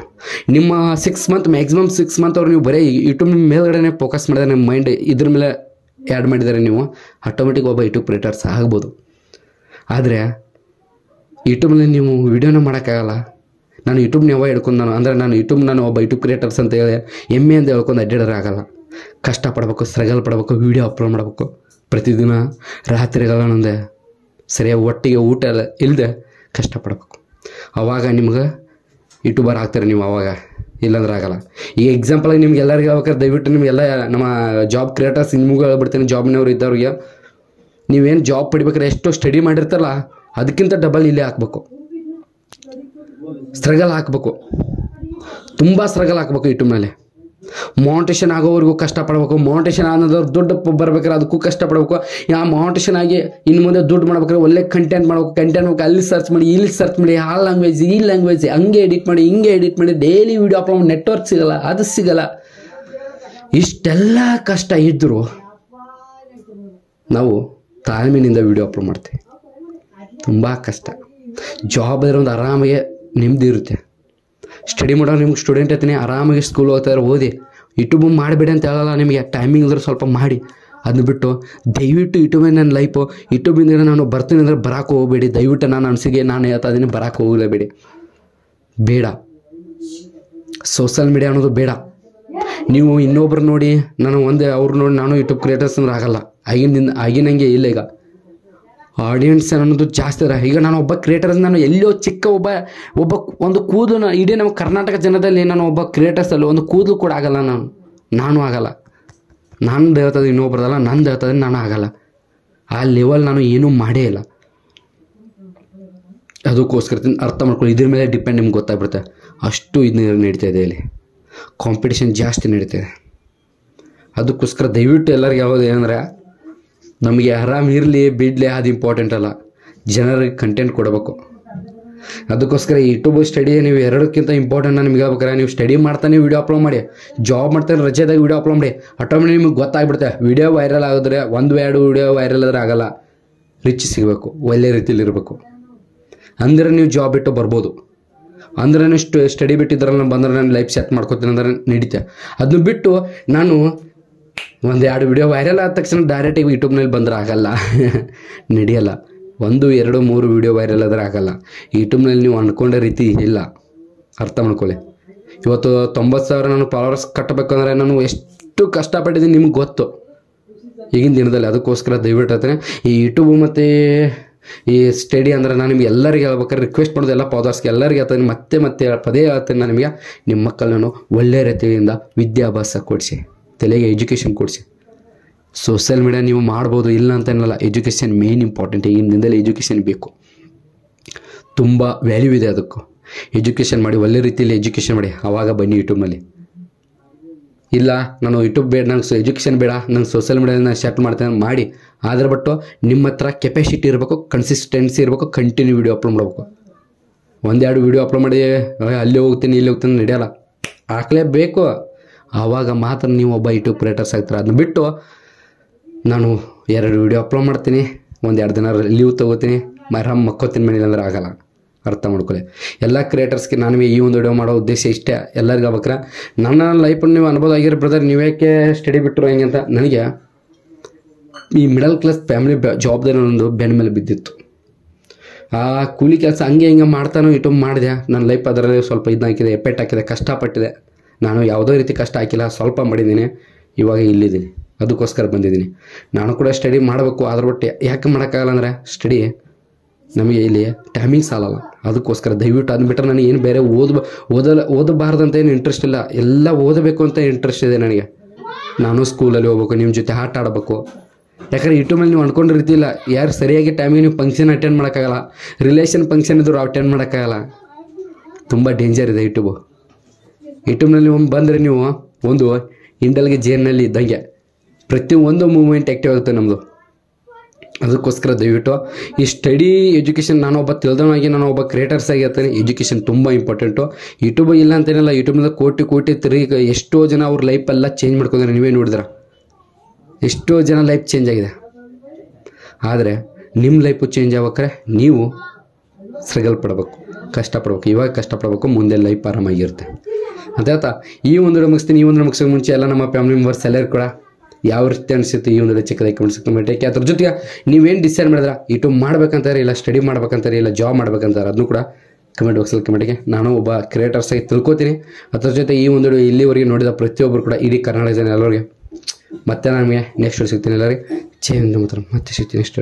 ನಿಮ್ಮ 6 ಮಂತ್ ಮ್ಯಾಕ್ಸಿಮಮ್ 6 ಮಂತ್ವರೆಗೂ ನೀವು ಬರೀ ಯೂಟ್ಯೂಬ್ ಮೇಲ್ಗಡೆ ಫೋಕಸ್ ಮಾಡಿದ್ರೆ, ನಿಮ್ಮ ಮೈಂಡ್ ಇದ್ರ ಮೇಲೆ ಆ್ಯಡ್ ಮಾಡಿದರೆ ನೀವು ಆಟೋಮೆಟಿಕ್ ಒಬ್ಬ ಯೂಟ್ಯೂಬ್ ಕ್ರಿಯೇಟರ್ಸ್ ಆಗ್ಬೋದು. ಆದರೆ ಯೂಟ್ಯೂಬ್ನಲ್ಲಿ ನೀವು ವೀಡಿಯೋನ ಮಾಡೋಕ್ಕಾಗಲ್ಲ. ನಾನು ಯೂಟ್ಯೂಬ್ನ ಯಾವಾಗ ಹಿಡ್ಕೊಂಡು ನಾನು ಒಬ್ಬ ಯೂಟ್ಯೂಬ್ ಕ್ರಿಯೇಟರ್ಸ್ ಅಂತ ಹೇಳಿ ಹೆಮ್ಮೆ ಅಂತ ಹೇಳ್ಕೊಂಡು ಅಡ್ಡಾಡೋರು ಆಗಲ್ಲ. ಕಷ್ಟಪಡಬೇಕು, ಸ್ಟ್ರಗಲ್ ಪಡಬೇಕು, ವೀಡಿಯೋ ಅಪ್ಲೋಡ್ ಮಾಡಬೇಕು. ಪ್ರತಿದಿನ ರಾತ್ರಿಗಳನ್ನೊಂದೇ ಸರಿಯಾಗಿ ಒಟ್ಟಿಗೆ ಊಟ ಎಲ್ಲ ಇಲ್ಲದೆ ಕಷ್ಟಪಡಬೇಕು. ಆವಾಗ ನಿಮ್ಗೆ ಯೂಟ್ಯೂಬರ್ ಆಗ್ತಾರೆ ನೀವು, ಆವಾಗ ಇಲ್ಲಾಂದ್ರೆ ಆಗಲ್ಲ. ಈಗ ಎಕ್ಸಾಂಪಲಾಗಿ ನಿಮ್ಗೆ ಎಲ್ಲರಿಗೂ ಹೇಳ್ಬೇಕಾದ್ರೆ ದಯವಿಟ್ಟು ನಿಮಗೆಲ್ಲ ನಮ್ಮ ಜಾಬ್ ಕ್ರಿಯೇಟರ್ಸ್ ನಿಮಗೂ ಹೇಳ್ಬಿಡ್ತೀನಿ, ಜಾಬ್ನವ್ರು ಇದ್ದವ್ರಿಗೆ, ನೀವೇನು ಜಾಬ್ ಪಡಿಬೇಕಾದ್ರೆ ಎಷ್ಟು ಸ್ಟಡಿ ಮಾಡಿರ್ತಾರಲ್ಲ ಅದಕ್ಕಿಂತ ಡಬಲ್ ಇಲ್ಲೇ ಹಾಕ್ಬೇಕು. ಸ್ಟ್ರಗಲ್ ಹಾಕಬೇಕು, ತುಂಬ ಸ್ಟ್ರಗಲ್ ಹಾಕಬೇಕು. ಯೂಟ್ಯೂಬ್ನಲ್ಲಿ ಮೌಂಟೇಶನ್ ಆಗೋವರೆಗೂ ಕಷ್ಟಪಡಬೇಕು. ಮೌಂಟೇಶನ್ ಅನ್ನೋದು ದುಡ್ಡು ಬರ್ಬೇಕಾದ್ರೆ ಅದಕ್ಕೂ ಕಷ್ಟಪಡಬೇಕು. ಆ ಮೌಂಟೇಶನ್ ಆಗಿ ಇನ್ನು ಮುಂದೆ ದುಡ್ಡು ಮಾಡ್ಬೇಕಾದ್ರೆ ಒಳ್ಳೆ ಕಂಟೆಂಟ್ ಮಾಡಬೇಕು. ಅಲ್ಲಿ ಸರ್ಚ್ ಮಾಡಿ, ಇಲ್ಲಿ ಸರ್ಚ್ ಮಾಡಿ, ಆ ಲ್ಯಾಂಗ್ವೇಜ್ ಈ ಲ್ಯಾಂಗ್ವೇಜ್ ಹಂಗೆ ಎಡಿಟ್ ಮಾಡಿ, ಹಿಂಗೆ ಎಡಿಟ್ ಮಾಡಿ, ಡೈಲಿ ವೀಡಿಯೋ ಅಪ್ಲೋಡ್ ಮಾಡಿ, ನೆಟ್ವರ್ಕ್ ಸಿಗಲ್ಲ, ಅದು ಸಿಗಲ್ಲ. ಇಷ್ಟೆಲ್ಲ ಕಷ್ಟ ಇದ್ದರೂ ನಾವು ತಾಳ್ಮೆಯಿಂದ ವೀಡಿಯೋ ಅಪ್ಲೋಡ್ ಮಾಡ್ತೀವಿ. ತುಂಬ ಕಷ್ಟ. ಜಾಬ್ ಇರೋ ಒಂದು ಆರಾಮಾಗೆ ನೆಮ್ಮದಿ ಇರುತ್ತೆ. ಸ್ಟಡಿ ಮಾಡೋರು ನಿಮ್ಗೆ ಸ್ಟೂಡೆಂಟ್ ಐತೀನಿ, ಆರಾಮಾಗಿ ಸ್ಕೂಲ್ ಹೋಗ್ತಾರೆ, ಓದಿ. ಯೂಟ್ಯೂಬ್ ಮಾಡಬೇಡಿ ಅಂತ ಹೇಳಲ್ಲ ನಿಮಗೆ, ಟೈಮಿಂಗ್ ಇದ್ರೆ ಸ್ವಲ್ಪ ಮಾಡಿ. ಅದನ್ನ ಬಿಟ್ಟು ದಯವಿಟ್ಟು ಯೂಟ್ಯೂಬಿನ ನನ್ನ ಲೈಫು, ಯೂಟ್ಯೂಬಿಂದ ನಾನು ಬರ್ತೀನಿ ಅಂದರೆ ಬರೋಕ್ಕೆ ಹೋಗಬೇಡಿ. ದಯವಿಟ್ಟು ನಾನು ಅನಿಸಿಕೆ ನಾನು ಹೇಳ್ತಾ ಇದ್ದೀನಿ, ಬರೋಕ್ಕೆ ಹೋಗಲೇಬೇಡಿ. ಬೇಡ, ಸೋಷಲ್ ಮೀಡಿಯಾ ಅನ್ನೋದು ಬೇಡ. ನೀವು ಇನ್ನೊಬ್ರು ನೋಡಿ ಅವ್ರು ನೋಡಿ ನಾನು ಯೂಟ್ಯೂಬ್ ಕ್ರಿಯೇಟರ್ಸ್ ಅಂದ್ರೆ ಆಗಲ್ಲ. ಆಗಿನಂಗೆ ಇಲ್ಲ. ಈಗ ಆಡಿಯನ್ಸ್ ಅನ್ನೋದು ಜಾಸ್ತಿ ಇದೆ. ಈಗ ನಾನು ಒಬ್ಬ ಕ್ರಿಯೇಟರ್ಸ್, ನಾನು ಎಲ್ಲೋ ಚಿಕ್ಕ ಒಂದು ಕೂದಲು, ಇಡೀ ನಮ್ಮ ಕರ್ನಾಟಕ ಜನದಲ್ಲಿ ನಾನು ಒಬ್ಬ ಕ್ರಿಯೇಟರ್ಸಲ್ಲಿ ಒಂದು ಕೂದಲು ಕೂಡ ಆಗಲ್ಲ. ನಾನು ಆಗಲ್ಲ. ನಂದು ಹೇಳ್ತದೆ ಇನ್ನೊಬ್ರದಲ್ಲ, ನಂದು ಹೇಳ್ತದೆ ನಾನು ಆಗಲ್ಲ. ಆ ಲೆವೆಲ್ ನಾನು ಏನೂ ಮಾಡೇ ಇಲ್ಲ. ಅದಕ್ಕೋಸ್ಕರ ಅರ್ಥ ಮಾಡ್ಕೊಳ್ಳಿ, ಇದ್ರ ಮೇಲೆ ಡಿಪೆಂಡ್ ನಿಮ್ಗೆ ಗೊತ್ತಾಗ್ಬಿಡುತ್ತೆ. ಅಷ್ಟು ಇದು ನಡೀತಾ ಇದೆ, ಇಲ್ಲಿ ಕಾಂಪಿಟೇಷನ್ ಜಾಸ್ತಿ ನಡೀತಿದೆ. ಅದಕ್ಕೋಸ್ಕರ ದಯವಿಟ್ಟು ಎಲ್ಲರಿಗೆ ಯಾವುದು ಏನಂದರೆ, ನಮಗೆ ಆರಾಮ್ ಇರಲಿ ಬಿಡಲಿ ಅದು ಇಂಪಾರ್ಟೆಂಟ್ ಅಲ್ಲ, ಜನರಿಗೆ ಕಂಟೆಂಟ್ ಕೊಡಬೇಕು. ಅದಕ್ಕೋಸ್ಕರ ಯೂಟ್ಯೂಬ್ ಸ್ಟಡಿ ನೀವು ಎರಡಕ್ಕಿಂತ ಇಂಪಾರ್ಟೆಂಟ್. ನಿಮ್ಗೆ ಹೇಳ್ಬೇಕಾರೆ, ನೀವು ಸ್ಟಡಿ ಮಾಡ್ತಾನೆ ವೀಡಿಯೋ ಅಪ್ಲೋಡ್ ಮಾಡಿ, ಜಾಬ್ ಮಾಡ್ತಾನೆ ರಜೆದಾಗ ವೀಡಿಯೋ ಅಪ್ಲೋಡ್ ಮಾಡಿ, ಆಟೋಮೆಟಿಕ್ ನಿಮ್ಗೆ ಗೊತ್ತಾಗ್ಬಿಡುತ್ತೆ. ವೀಡಿಯೋ ವೈರಲ್ ಆಗಿದ್ರೆ 1-2 ವೀಡಿಯೋ ವೈರಲ್ ಆದರೆ ಆಗಲ್ಲ. ರಿಚ್ ಸಿಗಬೇಕು, ಒಳ್ಳೆ ರೀತಿಯಲ್ಲಿ ಇರಬೇಕು, ಅಂದರೆ ನೀವು ಜಾಬ್ ಬಿಟ್ಟು ಬರ್ಬೋದು. ಅಂದರೆ ನೀವು ಸ್ಟಡಿ ಬಿಟ್ಟಿದ್ರಲ್ಲ ಬಂದರೆ ನಾನು ಲೈಫ್ ಸೆಟ್ ಮಾಡ್ಕೋತೀನಿ ಅಂದ್ರೆ ನಡೀತೆ. ಅದನ್ನ ಬಿಟ್ಟು ನಾನು 1-2 ವೀಡಿಯೋ ವೈರಲ್ ಆದ ತಕ್ಷಣ ಡೈರೆಕ್ಟಾಗಿ ಯೂಟ್ಯೂಬ್ನಲ್ಲಿ ಬಂದರೆ ಆಗಲ್ಲ, ನಡೆಯಲ್ಲ. 1-2-3 ವೀಡಿಯೋ ವೈರಲ್ ಆದರೆ ಆಗಲ್ಲ. ಯೂಟ್ಯೂಬ್ನಲ್ಲಿ ನೀವು ಅಂದ್ಕೊಂಡ ರೀತಿ ಇಲ್ಲ, ಅರ್ಥ ಮಾಡ್ಕೊಳ್ಳಿ. ಇವತ್ತು 90,000 ನಾನು ಫಾಲೋವರ್ಸ್ ಕಟ್ಟಬೇಕಂದ್ರೆ ನಾನು ಎಷ್ಟು ಕಷ್ಟಪಟ್ಟಿದ್ದೀನಿ ನಿಮ್ಗೆ ಗೊತ್ತು ಈಗಿನ ದಿನದಲ್ಲಿ. ಅದಕ್ಕೋಸ್ಕರ ದಯವಿಟ್ಟು ಹೇಳ್ತೇನೆ, ಈ ಯೂಟ್ಯೂಬ್ ಮತ್ತು ಈ ಸ್ಟಡಿ ಅಂದ್ರೆ ನಾನು ನಿಮ್ಗೆ ಎಲ್ಲರಿಗೆ ಹೇಳ್ಬೇಕಾದ್ರೆ ರಿಕ್ವೆಸ್ಟ್ ಮಾಡೋದು ಎಲ್ಲ ಫಾಲೋವರ್ಸ್ಗೆ ಎಲ್ಲರಿಗೆ ಹೇಳ್ತೇನೆ, ಮತ್ತೆ ಪದೇ ಹೇಳ್ತೇನೆ ನಾನು ನಿಮಗೆ, ನಿಮ್ಮ ಮಕ್ಕಳನ್ನು ಒಳ್ಳೆಯ ರೀತಿಯಿಂದ ವಿದ್ಯಾಭ್ಯಾಸ ಕೊಡಿಸಿ, ತಲೆಗೆ ಎಜುಕೇಷನ್ ಕೊಡಿಸಿ. ಸೋಷಿಯಲ್ ಮೀಡಿಯಾ ನೀವು ಮಾಡ್ಬೋದು, ಇಲ್ಲ ಅಂತ ಏನಲ್ಲ, ಎಜುಕೇಷನ್ ಮೇನ್ ಇಂಪಾರ್ಟೆಂಟ್. ಈಗಿನ ದಿನದಲ್ಲಿ ಎಜುಕೇಷನ್ ಬೇಕು, ತುಂಬ ವ್ಯಾಲ್ಯೂ ಇದೆ ಅದಕ್ಕೂ. ಎಜುಕೇಷನ್ ಮಾಡಿ, ಒಳ್ಳೆ ರೀತಿಯಲ್ಲಿ ಎಜುಕೇಷನ್ ಮಾಡಿ, ಆವಾಗ ಬನ್ನಿ ಯೂಟ್ಯೂಬ್ನಲ್ಲಿ. ಇಲ್ಲ ನಾನು ಯೂಟ್ಯೂಬ್ ಬೇಡ, ನಂಗೆ ಎಜುಕೇಷನ್ ಬೇಡ, ನಂಗೆ ಸೋಷಿಯಲ್ ಮೀಡಿಯಾನ ಸೆಟ್ ಮಾಡ್ತೇನೆ ಮಾಡಿ, ಆದರೆ ಬಟ್ಟು ನಿಮ್ಮ ಹತ್ರ ಕೆಪಾಸಿಟಿ ಇರಬೇಕು, ಕನ್ಸಿಸ್ಟೆನ್ಸಿ ಇರಬೇಕು, ಕಂಟಿನ್ಯೂ ವೀಡಿಯೋ ಅಪ್ಲೋಡ್ ಮಾಡಬೇಕು. 1-2 ವೀಡಿಯೋ ಅಪ್ಲೋಡ್ ಮಾಡಿ ಅಲ್ಲಿ ಹೋಗ್ತೀನಿ ಇಲ್ಲಿ ಹೋಗ್ತೀನಿ ನಡೆಯಲ್ಲ, ಹಾಕಲೇಬೇಕು. ಆವಾಗ ಮಾತ್ರ ನೀವು ಒಬ್ಬ ಯೂಟ್ಯೂಬ್ ಕ್ರಿಯೇಟರ್ಸ್ ಆಗ್ತಾರೆ. ಅದನ್ನ ಬಿಟ್ಟು ನಾನು 2 ವೀಡಿಯೋ ಅಪ್ಲೋಡ್ ಮಾಡ್ತೀನಿ, 1-2 ದಿನ ಲೀವ್ ತೊಗೋತೀನಿ, ಮಕ್ಕೋತೀನಿ ಮನೇಲಿ ಅಂದ್ರೆ ಆಗಲ್ಲ. ಅರ್ಥ ಮಾಡ್ಕೊಳ್ಳಿ. ಎಲ್ಲ ಕ್ರಿಯೇಟರ್ಸ್ಗೆ ನಾನು ಈ ಒಂದು ವಿಡಿಯೋ ಮಾಡೋ ಉದ್ದೇಶ ಇಷ್ಟೇ, ಎಲ್ಲರಿಗೂ ಆಗ್ಬೇಕ್ರೆ. ನನ್ನ ಲೈಫನ್ನು ನೀವು ಅನ್ಬೋದು ಆಗಿರೋ ಬ್ರದರ್, ನೀವ್ಯಾಕೆ ಸ್ಟಡಿ ಬಿಟ್ಟರು ಹೆಂಗೆ ಅಂತ. ನನಗೆ ಈ ಮಿಡಲ್ ಕ್ಲಾಸ್ ಫ್ಯಾಮಿಲಿ ಜವಾಬ್ದಾರಿ ಒಂದು ಬೆನ್ನ ಮೇಲೆ ಬಿದ್ದಿತ್ತು. ಆ ಕೂಲಿ ಕೆಲಸ ಹಂಗೆ ಹಿಂಗೆ ಮಾಡ್ತಾನೋ ಯೂಟ್ಯೂಬ್ ಮಾಡಿದೆ. ನನ್ನ ಲೈಫ್ ಅದರಲ್ಲಿ ಸ್ವಲ್ಪ ಇದನ್ನ ಹಾಕಿದೆ, ಎಫೆಕ್ಟ್ ಹಾಕಿದೆ, ಕಷ್ಟಪಟ್ಟಿದೆ. ನಾನು ಯಾವುದೇ ರೀತಿ ಕಷ್ಟ ಹಾಕಿಲ್ಲ, ಸ್ವಲ್ಪ ಮಾಡಿದ್ದೀನಿ, ಇವಾಗ ಇಲ್ಲಿದ್ದೀನಿ. ಅದಕ್ಕೋಸ್ಕರ ಬಂದಿದ್ದೀನಿ. ನಾನು ಕೂಡ ಸ್ಟಡಿ ಮಾಡಬೇಕು, ಅದ್ರ ಬಿಟ್ಟು ಯಾಕೆ ಮಾಡೋಕ್ಕಾಗಲ್ಲ ಅಂದರೆ ಸ್ಟಡಿ ನಮಗೆ ಇಲ್ಲಿ ಟೈಮಿಂಗ್ ಸಾಲಲ್ಲ. ಅದಕ್ಕೋಸ್ಕರ ದಯವಿಟ್ಟು ಅದನ್ನ ಬಿಟ್ಟರೆ ನನಗೆ ಏನು ಬೇರೆ ಓದಬಾರ್ದಂತ ಏನು ಇಂಟ್ರೆಸ್ಟ್ ಇಲ್ಲ, ಎಲ್ಲ ಓದಬೇಕು ಅಂತ ಇಂಟ್ರೆಸ್ಟ್ ಇದೆ ನನಗೆ. ನಾನು ಸ್ಕೂಲಲ್ಲಿ ಹೋಗ್ಬೇಕು, ನಿಮ್ಮ ಜೊತೆ ಆಟ ಆಡಬೇಕು. ಯಾಕಂದರೆ ಯೂಟ್ಯೂಬಲ್ಲಿ ನೀವು ಅಂದ್ಕೊಂಡ ರೀತಿ ಇಲ್ಲ, ಯಾರು ಸರಿಯಾಗಿ ಟೈಮಿಗೆ ನೀವು ಫಂಕ್ಷನ್ ಅಟೆಂಡ್ ಮಾಡೋಕ್ಕಾಗಲ್ಲ, ರಿಲೇಷನ್ ಫಂಕ್ಷನ್ ಇದ್ರು ಅಟೆಂಡ್ ಮಾಡೋಕ್ಕಾಗಲ್ಲ. ತುಂಬ ಡೇಂಜರ್ ಇದೆ ಯೂಟ್ಯೂಬ್ನಲ್ಲಿ ಬಂದರೆ ನೀವು ಒಂದು ಇಂಡಲ್ಗೆ ಜೇನಲ್ಲಿ ಇದ್ದಂಗೆ ಪ್ರತಿಯೊಂದು ಮೂಮೆಂಟ್ ಆ್ಯಕ್ಟಿವ್ ಆಗುತ್ತೆ ನಮ್ಮದು. ಅದಕ್ಕೋಸ್ಕರ ದಯವಿಟ್ಟು ಈ ಸ್ಟಡಿ ಎಜುಕೇಷನ್, ನಾನೊಬ್ಬ ತಿಳಿದವನಾಗಿ ನಾನೊಬ್ಬ ಕ್ರಿಯೇಟರ್ಸ್ ಆಗಿ ಹೇಳ್ತೇನೆ, ಎಜುಕೇಷನ್ ತುಂಬ ಇಂಪಾರ್ಟೆಂಟು. ಯೂಟ್ಯೂಬ್ ಇಲ್ಲ ಅಂತೇನಿಲ್ಲ, ಯೂಟ್ಯೂಬ್ನಿಂದ ಕೋಟಿ ತಿರುಗಿ ಎಷ್ಟೋ ಜನ ಅವ್ರ ಲೈಫೆಲ್ಲ ಚೇಂಜ್ ಮಾಡ್ಕೊಂಡ್ರೆ ನೀವೇ ನೋಡಿದ್ರೆ. ಎಷ್ಟೋ ಜನ ಲೈಫ್ ಚೇಂಜ್ ಆಗಿದೆ. ಆದರೆ ನಿಮ್ಮ ಲೈಫು ಚೇಂಜ್ ಆಗ್ಬೇಕಾರೆ ನೀವು ಸ್ಟ್ರಗಲ್ ಪಡಬೇಕು, ಕಷ್ಟಪಡ್ಬೇಕು. ಇವಾಗ ಕಷ್ಟಪಡಬೇಕು, ಮುಂದೆ ಲೈಫ್ ಆರಾಮಾಗಿರುತ್ತೆ ಅಂತ ಹೇಳ್ತಾ ಈ ಒಂದು ಮುಗಿಸ್ತೀನಿ. ಈ ಒಂದು ಮುಗಿಸೋ ಮುಂಚೆ ಎಲ್ಲ ನಮ್ಮ ಫ್ಯಾಮಿಲಿ ಮೆಂಬರ್ಸ್ ಎಲ್ಲರೂ ಕೂಡ ಯಾವ ರೀತಿ ಅನಿಸುತ್ತೆ ಈ ಒಂದು ಚಿಕ್ಕದಾಗಿ ಕಮೆಂಟ್ ಯಾಕೆ ಅದ್ರ ಜೊತೆಗೆ ನೀವೇನು ಡಿಸೈಡ್ ಮಾಡಿದ್ರೆ ಯೂಟ್ಯೂಬ್ ಮಾಡ್ಬೇಕಂತಾರೆ, ಇಲ್ಲ ಸ್ಟಡಿ ಮಾಡ್ಬೇಕಂತಾರೆ, ಇಲ್ಲ ಜಾಬ್ ಮಾಡ್ಬೇಕಂತಾರೆ, ಅದನ್ನು ಕೂಡ ಕಮೆಂಟ್ ಬಾಕ್ಸಲ್ಲಿ ಕಮೆಂಟಿಗೆ ನಾನು ಒಬ್ಬ ಕ್ರಿಯೇಟರ್ಸ್ ಆಗಿ ತಿಳ್ಕೊತೀನಿ. ಅದ್ರ ಜೊತೆ ಈ ಒಂದು ಇಲ್ಲಿವರೆಗೆ ನೋಡಿದ ಪ್ರತಿಯೊಬ್ಬರು ಕೂಡ ಇಡೀ ಕರ್ನಾಟಕ ಜನ ಎಲ್ಲರಿಗೆ ಮತ್ತೆ ನಮಗೆ ನೆಕ್ಸ್ಟ್ ಸಿಗ್ತೀನಿ. ಎಲ್ಲರಿಗೆ ಜೈ ಹಿಂದ್ ಮಾತ್ರ ಮತ್ತೆ ಸಿಗ್ತೀನಿ ನೆಕ್ಸ್ಟ್.